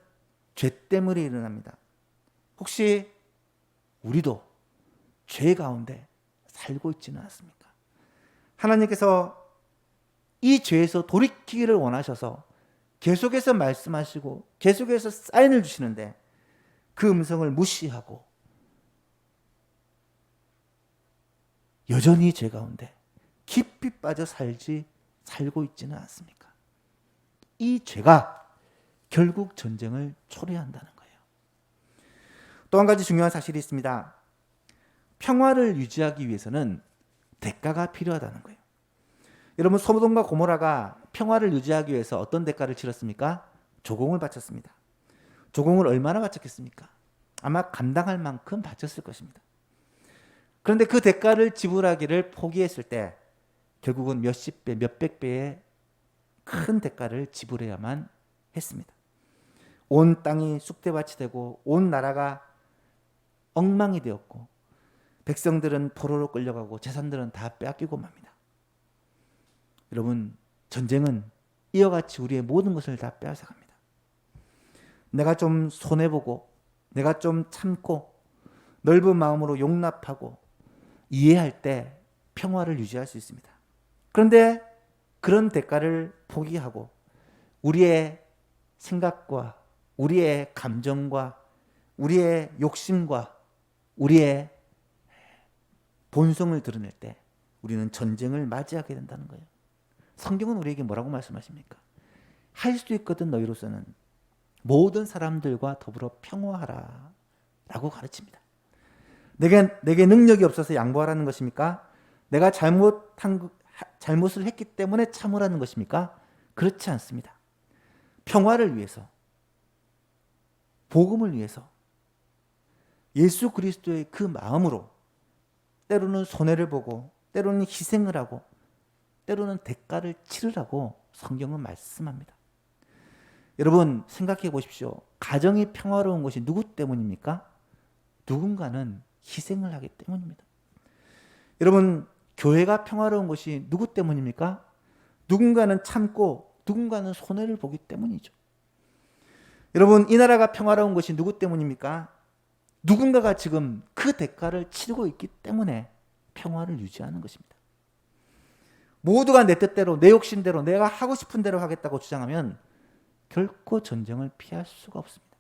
죄 때문에 일어납니다. 혹시 우리도 죄 가운데 살고 있지는 않습니까? 하나님께서 이 죄에서 돌이키기를 원하셔서 계속해서 말씀하시고 계속해서 사인을 주시는데 그 음성을 무시하고 여전히 죄 가운데 깊이 빠져 살고 있지는 않습니까? 이 죄가 결국 전쟁을 초래한다는 거예요. 또 한 가지 중요한 사실이 있습니다. 평화를 유지하기 위해서는 대가가 필요하다는 거예요. 여러분, 소돔과 고모라가 평화를 유지하기 위해서 어떤 대가를 치렀습니까? 조공을 바쳤습니다. 조공을 얼마나 바쳤겠습니까? 아마 감당할 만큼 바쳤을 것입니다. 그런데 그 대가를 지불하기를 포기했을 때 결국은 몇십 배, 몇백 배의 큰 대가를 지불해야만 했습니다. 온 땅이 쑥대밭이 되고 온 나라가 엉망이 되었고 백성들은 포로로 끌려가고 재산들은 다 빼앗기고 맙니다. 여러분, 전쟁은 이와 같이 우리의 모든 것을 다 빼앗아갑니다. 내가 좀 손해보고 내가 좀 참고 넓은 마음으로 용납하고 이해할 때 평화를 유지할 수 있습니다. 그런데 그런 대가를 포기하고 우리의 생각과 우리의 감정과 우리의 욕심과 우리의 본성을 드러낼 때 우리는 전쟁을 맞이하게 된다는 거예요. 성경은 우리에게 뭐라고 말씀하십니까? 할 수 있거든 너희로서는 모든 사람들과 더불어 평화하라 라고 가르칩니다. 내게 능력이 없어서 양보하라는 것입니까? 내가 잘못을 했기 때문에 참으라는 것입니까? 그렇지 않습니다. 평화를 위해서, 복음을 위해서 예수 그리스도의 그 마음으로 때로는 손해를 보고 때로는 희생을 하고 때로는 대가를 치르라고 성경은 말씀합니다. 여러분, 생각해 보십시오. 가정이 평화로운 것이 누구 때문입니까? 누군가는 희생을 하기 때문입니다. 여러분, 교회가 평화로운 것이 누구 때문입니까? 누군가는 참고 누군가는 손해를 보기 때문이죠. 여러분, 이 나라가 평화로운 것이 누구 때문입니까? 누군가가 지금 그 대가를 치르고 있기 때문에 평화를 유지하는 것입니다. 모두가 내 뜻대로, 내 욕심대로, 내가 하고 싶은 대로 하겠다고 주장하면 결코 전쟁을 피할 수가 없습니다.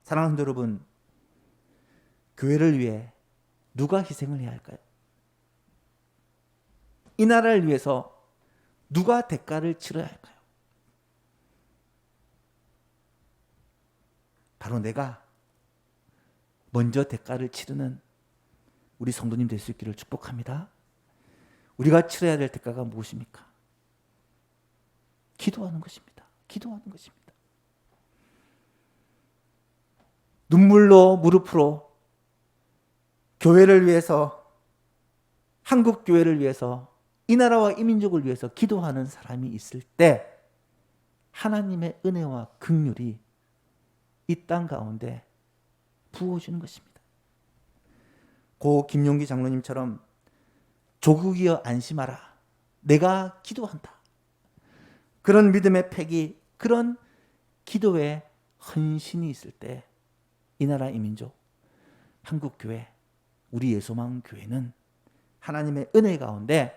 사랑하는 여러분, 교회를 위해 누가 희생을 해야 할까요? 이 나라를 위해서 누가 대가를 치러야 할까요? 바로 내가 먼저 대가를 치르는 우리 성도님 될 수 있기를 축복합니다. 우리가 치러야 될 대가가 무엇입니까? 기도하는 것입니다. 기도하는 것입니다. 눈물로 무릎으로 교회를 위해서, 한국 교회를 위해서, 이 나라와 이 민족을 위해서 기도하는 사람이 있을 때 하나님의 은혜와 긍휼이 이 땅 가운데 부어주는 것입니다. 고 김용기 장로님처럼 조국이여 안심하라. 내가 기도한다. 그런 믿음의 패기, 그런 기도의 헌신이 있을 때 이 나라 이 민족, 한국교회, 우리 예소망 교회는 하나님의 은혜 가운데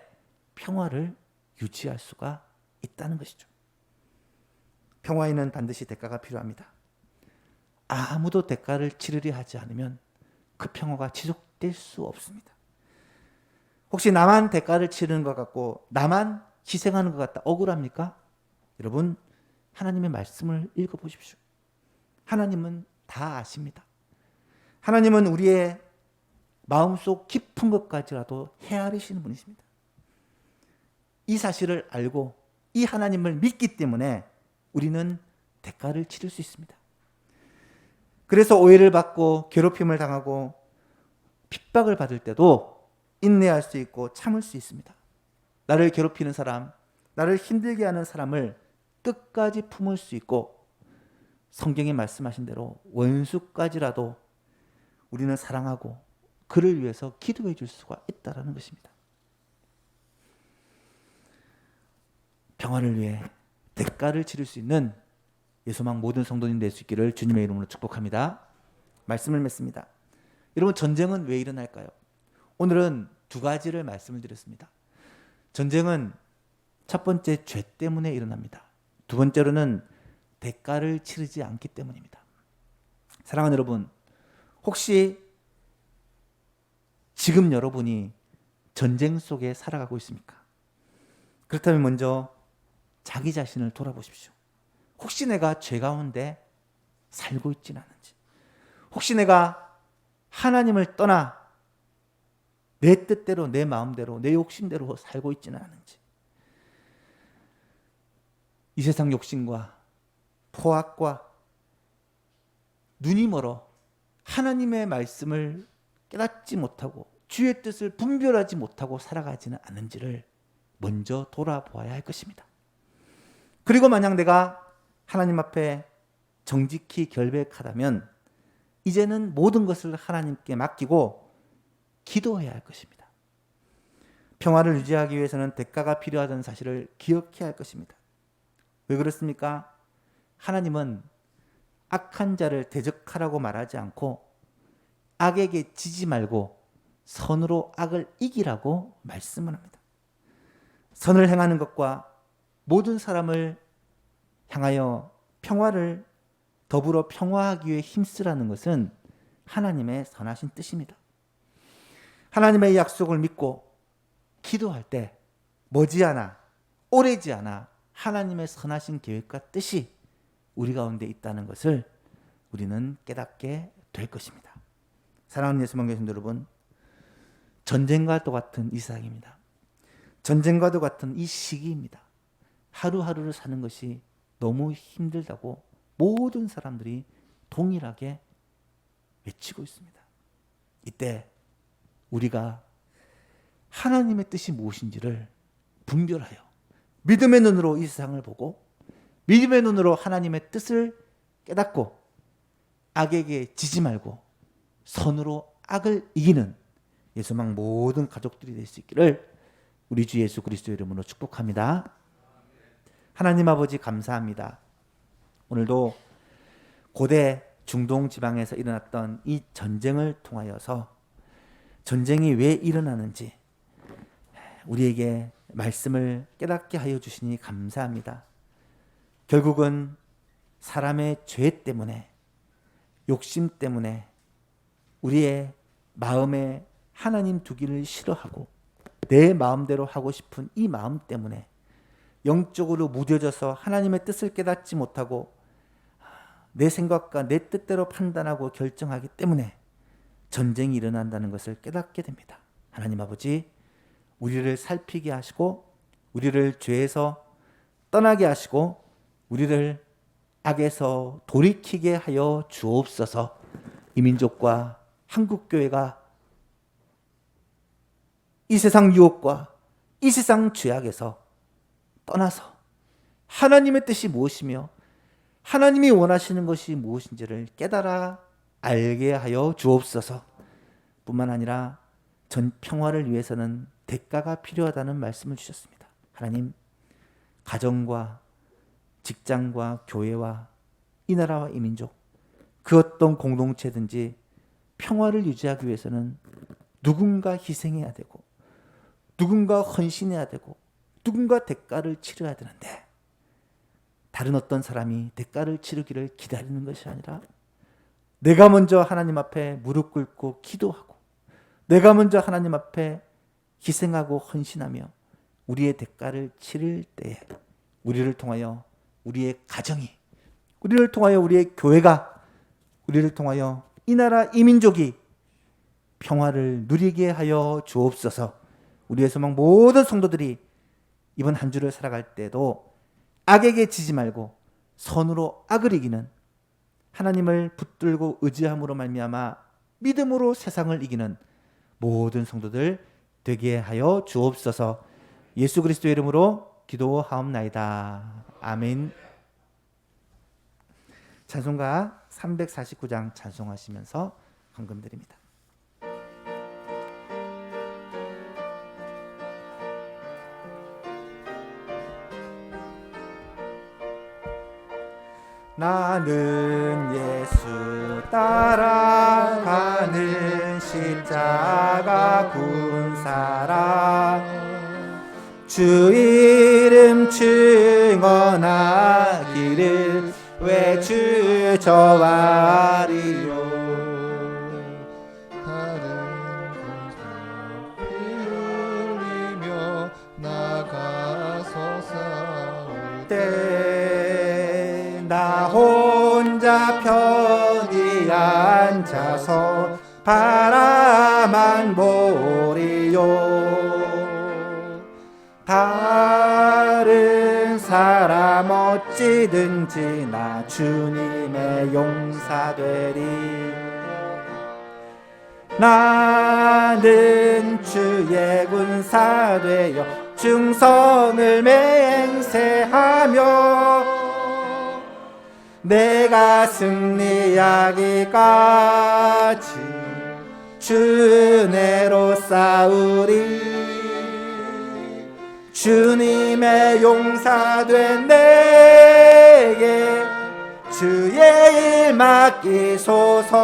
평화를 유지할 수가 있다는 것이죠. 평화에는 반드시 대가가 필요합니다. 아무도 대가를 치르려 하지 않으면 그 평화가 지속될 수 없습니다. 혹시 나만 대가를 치르는 것 같고 나만 희생하는 것 같다 억울합니까? 여러분, 하나님의 말씀을 읽어보십시오. 하나님은 다 아십니다. 하나님은 우리의 마음속 깊은 것까지라도 헤아리시는 분이십니다. 이 사실을 알고 이 하나님을 믿기 때문에 우리는 대가를 치를 수 있습니다. 그래서 오해를 받고 괴롭힘을 당하고 핍박을 받을 때도 인내할 수 있고 참을 수 있습니다. 나를 괴롭히는 사람, 나를 힘들게 하는 사람을 끝까지 품을 수 있고 성경에 말씀하신 대로 원수까지라도 우리는 사랑하고 그를 위해서 기도해 줄 수가 있다는 것입니다. 평화를 위해 대가를 치를 수 있는 예소망 모든 성도님 될 수 있기를 주님의 이름으로 축복합니다. 말씀을 맺습니다. 여러분, 전쟁은 왜 일어날까요? 오늘은 두 가지를 말씀을 드렸습니다. 전쟁은 첫 번째 죄 때문에 일어납니다. 두 번째로는 대가를 치르지 않기 때문입니다. 사랑하는 여러분, 혹시 지금 여러분이 전쟁 속에 살아가고 있습니까? 그렇다면 먼저 자기 자신을 돌아보십시오. 혹시 내가 죄 가운데 살고 있지는 않은지, 혹시 내가 하나님을 떠나 내 뜻대로, 내 마음대로, 내 욕심대로 살고 있지는 않은지, 이 세상 욕심과 포악과 눈이 멀어 하나님의 말씀을 깨닫지 못하고 주의 뜻을 분별하지 못하고 살아가지는 않은지를 먼저 돌아보아야 할 것입니다. 그리고 만약 내가 하나님 앞에 정직히 결백하다면 이제는 모든 것을 하나님께 맡기고 기도해야 할 것입니다. 평화를 유지하기 위해서는 대가가 필요하다는 사실을 기억해야 할 것입니다. 왜 그렇습니까? 하나님은 악한 자를 대적하라고 말하지 않고 악에게 지지 말고 선으로 악을 이기라고 말씀을 합니다. 선을 행하는 것과 모든 사람을 향하여 평화를 더불어 평화하기 위해 힘쓰라는 것은 하나님의 선하신 뜻입니다. 하나님의 약속을 믿고 기도할 때 머지않아 오래지 않아 하나님의 선하신 계획과 뜻이 우리 가운데 있다는 것을 우리는 깨닫게 될 것입니다. 사랑하는 예수만 교신 여러분, 전쟁과 똑같은 이 세상입니다. 전쟁과도 같은 이 시기입니다. 하루하루를 사는 것이 너무 힘들다고 모든 사람들이 동일하게 외치고 있습니다. 이때 우리가 하나님의 뜻이 무엇인지를 분별하여 믿음의 눈으로 이 세상을 보고 믿음의 눈으로 하나님의 뜻을 깨닫고 악에게 지지 말고 선으로 악을 이기는 예수망 모든 가족들이 될 수 있기를 우리 주 예수 그리스도의 이름으로 축복합니다. 하나님 아버지 감사합니다. 오늘도 고대 중동 지방에서 일어났던 이 전쟁을 통하여서 전쟁이 왜 일어나는지 우리에게 말씀을 깨닫게 하여 주시니 감사합니다. 결국은 사람의 죄 때문에, 욕심 때문에 우리의 마음에 하나님 두기를 싫어하고 내 마음대로 하고 싶은 이 마음 때문에 영적으로 무뎌져서 하나님의 뜻을 깨닫지 못하고 내 생각과 내 뜻대로 판단하고 결정하기 때문에 전쟁이 일어난다는 것을 깨닫게 됩니다. 하나님 아버지, 우리를 살피게 하시고 우리를 죄에서 떠나게 하시고 우리를 악에서 돌이키게 하여 주옵소서. 이 민족과 한국교회가 이 세상 유혹과 이 세상 죄악에서 떠나서 하나님의 뜻이 무엇이며 하나님이 원하시는 것이 무엇인지를 깨달아 알게 하여 주옵소서. 뿐만 아니라 전 평화를 위해서는 대가가 필요하다는 말씀을 주셨습니다. 하나님, 가정과 직장과 교회와 이 나라와 이 민족, 그 어떤 공동체든지 평화를 유지하기 위해서는 누군가 희생해야 되고 누군가 헌신해야 되고 누군가 대가를 치러야 되는데, 다른 어떤 사람이 대가를 치르기를 기다리는 것이 아니라 내가 먼저 하나님 앞에 무릎 꿇고 기도하고 내가 먼저 하나님 앞에 희생하고 헌신하며 우리의 대가를 치를 때에 우리를 통하여 우리의 가정이, 우리를 통하여 우리의 교회가, 우리를 통하여 이 나라 이 민족이 평화를 누리게 하여 주옵소서. 우리의 소망 모든 성도들이 이번 한 주를 살아갈 때도 악에게 지지 말고 선으로 악을 이기는, 하나님을 붙들고 의지함으로 말미암아 믿음으로 세상을 이기는 모든 성도들 되게 하여 주옵소서. 예수 그리스도의 이름으로 기도하옵나이다. 아멘. 찬송가 349장 찬송하시면서 헌금 드립니다. 나는 예수 따라가는 십자가 군사라, 주 이름 증언하기를 외주 저와리요. 다른 곳에 피 흘리며 나가서 싸울 때 나 혼자 편히 앉아서 바라만 보리요. 다른 사람 어찌든지 나 주님의 용사되리. 나는 주의 군사 되어 충성을 맹세하며 내가 승리하기까지 주내로 싸우리. 주님의 용사된 내게 주의 일 맡기소서.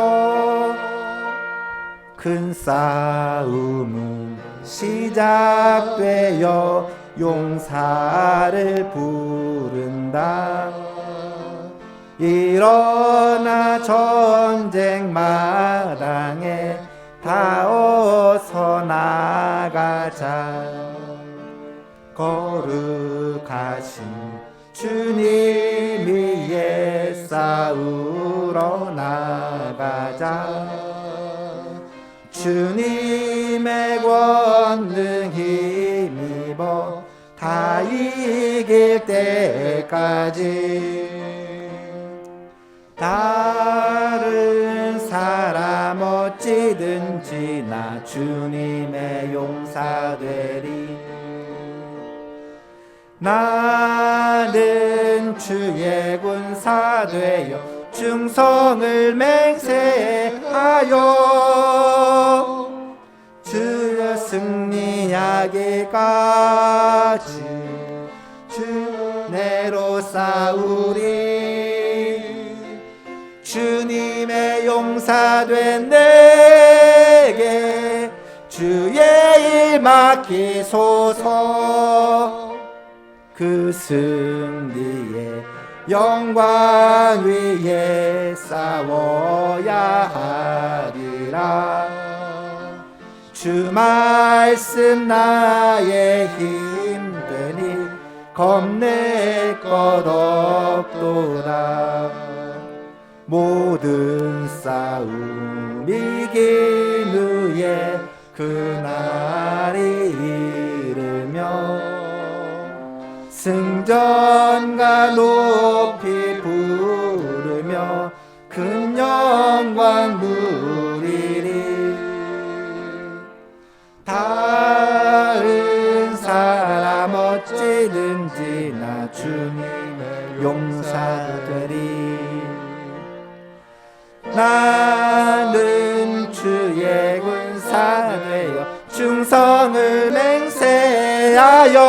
큰 싸움은 시작되어 용사를 부른다. 일어나 전쟁 마당에 다 어서 나가자. 거룩하신 주님 위에 싸우러 나가자. 주님의 권능 힘입어 다 이길 때까지. 다른 사람 어찌든지 나 주님의 용사 되리. 나는 주의 군사 되어 충성을 맹세하여 주여 승리하기까지 주내로 싸우리. 주님의 용사된 내게 주의 일 맡기소서. 그 승리의 영광 위에 싸워야 하리라. 주 말씀 나의 힘되니 겁낼 것 없도다. 모든 싸움 이긴 후에 그날이 이르며 승전가 높이 부르며 큰 영광 누리리. 다른 사람 어찌든지 나 주님의 용사 되리. 나는 주의 군사 되어 충성을 맹세하여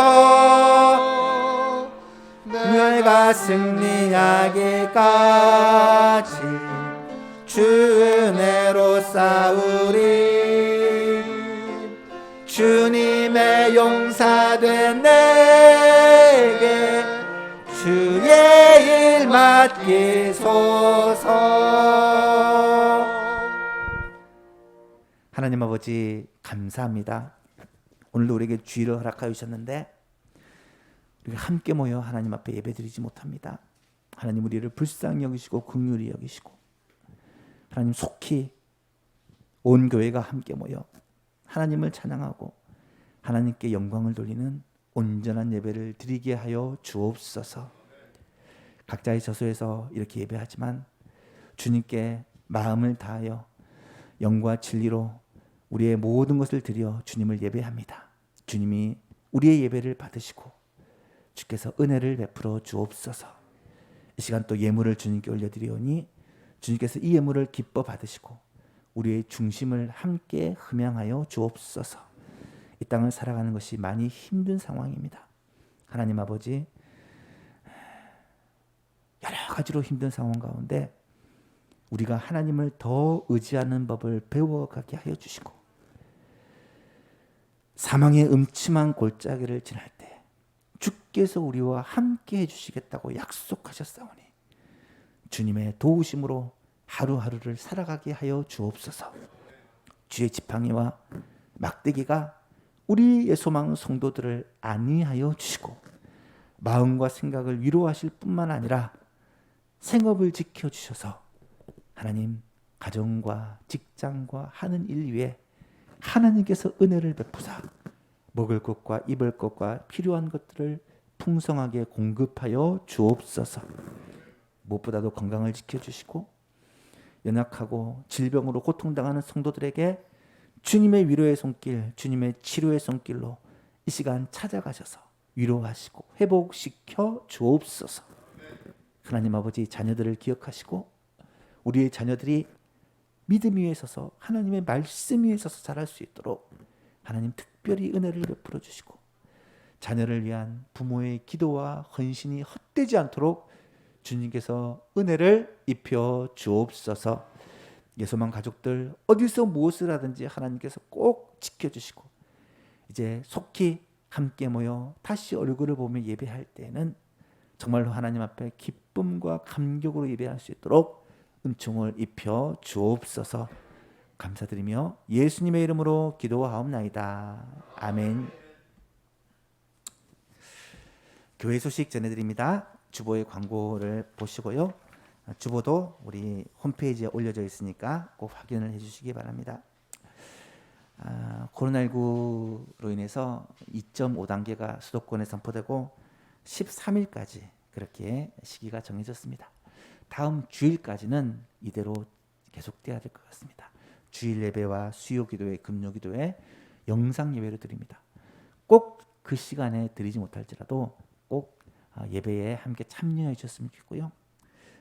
날가 승리하기까지 주 은혜로 싸우리. 주님의 용사된 내게 주의 일 맡기소서. 하나님 아버지 감사합니다. 오늘도 우리에게 주의를 허락하여 주셨는데 우리가 함께 모여 하나님 앞에 예배드리지 못합니다. 하나님 우리를 불쌍히 여기시고 긍휼히 여기시고 하나님 속히 온 교회가 함께 모여 하나님을 찬양하고 하나님께 영광을 돌리는 온전한 예배를 드리게 하여 주옵소서. 각자의 저소에서 이렇게 예배하지만 주님께 마음을 다하여 영과 진리로 우리의 모든 것을 드려 주님을 예배합니다. 주님이 우리의 예배를 받으시고 주께서 은혜를 베풀어 주옵소서. 이 시간 또 예물을 주님께 올려드리오니 주님께서 이 예물을 기뻐 받으시고 우리의 중심을 함께 흠양하여 주옵소서. 이 땅을 살아가는 것이 많이 힘든 상황입니다. 하나님 아버지, 여러 가지로 힘든 상황 가운데 우리가 하나님을 더 의지하는 법을 배워가게 하여 주시고 사망의 음침한 골짜기를 지날 때 주께서 우리와 함께 해주시겠다고 약속하셨사오니 주님의 도우심으로 하루하루를 살아가게 하여 주옵소서. 주의 지팡이와 막대기가 우리의 소망 성도들을 안위하여 주시고 마음과 생각을 위로하실 뿐만 아니라 생업을 지켜주셔서 하나님 가정과 직장과 하는 일 위에 하나님께서 은혜를 베푸사 먹을 것과 입을 것과 필요한 것들을 풍성하게 공급하여 주옵소서. 무엇보다도 건강을 지켜주시고 연약하고 질병으로 고통당하는 성도들에게 주님의 위로의 손길, 주님의 치료의 손길로 이 시간 찾아가셔서 위로하시고 회복시켜 주옵소서. 하나님 아버지, 자녀들을 기억하시고 우리의 자녀들이 믿음 위에 서서 하나님의 말씀 위에 서서 자랄 수 있도록 하나님 특별히 은혜를 베풀어 주시고 자녀를 위한 부모의 기도와 헌신이 헛되지 않도록 주님께서 은혜를 입혀 주옵소서. 예소만 가족들 어디서 무엇을 하든지 하나님께서 꼭 지켜주시고 이제 속히 함께 모여 다시 얼굴을 보며 예배할 때에는 정말로 하나님 앞에 기쁨과 감격으로 예배할 수 있도록 은총을 입혀 주옵소서. 감사드리며 예수님의 이름으로 기도하옵나이다. 아멘. 교회 소식 전해드립니다. 주보의 광고를 보시고요. 주보도 우리 홈페이지에 올려져 있으니까 꼭 확인을 해주시기 바랍니다. 코로나19로 인해서 2.5단계가 수도권에 선포되고 13일까지 그렇게 시기가 정해졌습니다. 다음 주일까지는 이대로 계속돼야 될 것 같습니다. 주일 예배와 수요 기도회, 금요 기도회, 영상 예배를 드립니다. 꼭 그 시간에 드리지 못할지라도 꼭 예배에 함께 참여해 주셨으면 좋겠고요.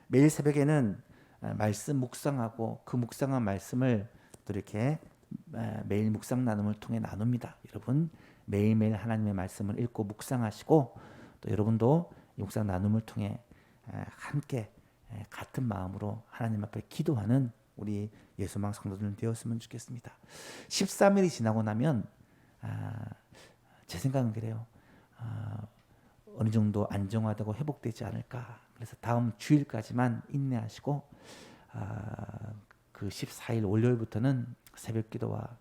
매일 새벽에는 말씀 묵상하고 그 묵상한 말씀을 또 이렇게 매일 묵상 나눔을 통해 나눕니다. 여러분 매일매일 하나님의 말씀을 읽고 묵상하시고 또 여러분도 묵상 나눔을 통해 함께 같은 마음으로 하나님 앞에 기도하는 우리 예수망 성도들 되었으면 좋겠습니다. 13일이 지나고 나면 제 생각은 그래요. 어느 정도 안정화되고 회복되지 않을까. 그래서 다음 주일까지만 인내하시고 그 14일 월요일부터는 새벽기도와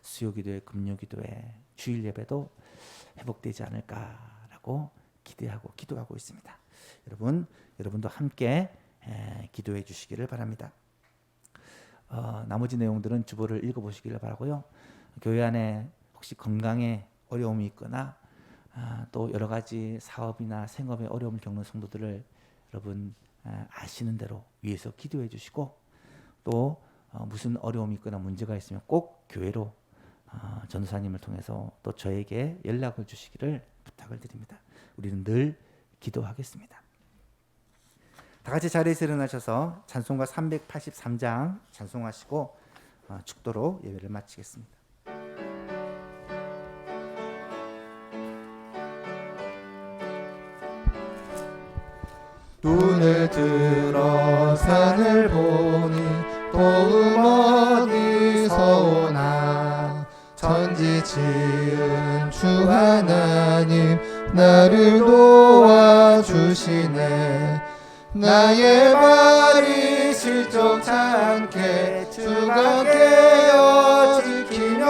수요기도회, 금요기도회, 주일 예배도 회복되지 않을까라고 기대하고 기도하고 있습니다. 여러분도 함께 기도해 주시기를 바랍니다. 나머지 내용들은 주보를 읽어보시기를 바라고요. 교회 안에 혹시 건강에 어려움이 있거나 또 여러 가지 사업이나 생업에 어려움을 겪는 성도들을 여러분 아시는 대로 위해서 기도해 주시고 또 무슨 어려움이 있거나 문제가 있으면 꼭 교회로 전도사님을 통해서 또 저에게 연락을 주시기를 부탁을 드립니다. 우리는 늘 기도하겠습니다. 다 같이 자리에서 일어나셔서 찬송가 383장 찬송하시고 축도로 예배를 마치겠습니다. 눈을 들어 산을 보니 도움 어디서 오나. 천지 지은 주 하나님 나를 도와주시네. 나의 발이 실족치 않게 주가 깨어 지키며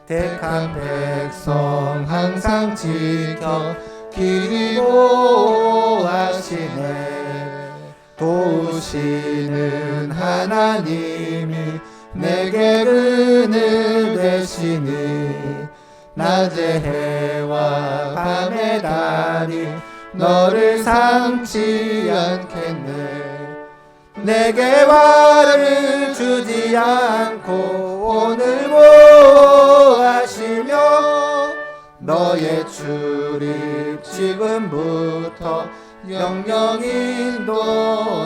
택한 백성 항상 지켜 길이 보호하시네. 도우시는 하나님이 내게 은을 되시니 낮의 해와 밤의 달이 너를 삼지 않겠네. 내게 화를 주지 않고 오늘 보호하시며 너의 출입 지금부터 영영 인도하시리.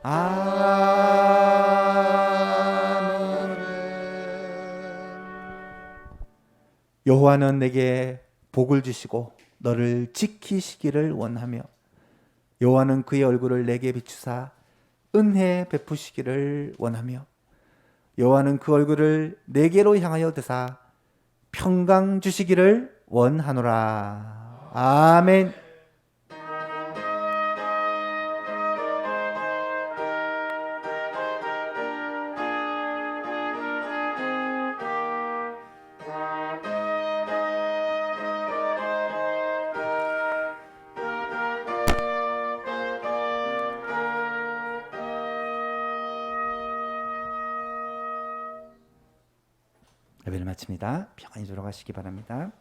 아멘. 여호와는 내게 복을 주시고 너를 지키시기를 원하며 여호와는 그의 얼굴을 내게 비추사 은혜 베푸시기를 원하며 여호와는 그 얼굴을 내게로 향하여 드사 평강 주시기를 원하노라. 아멘. 예배를 마칩니다. 평안히 돌아가시기 바랍니다.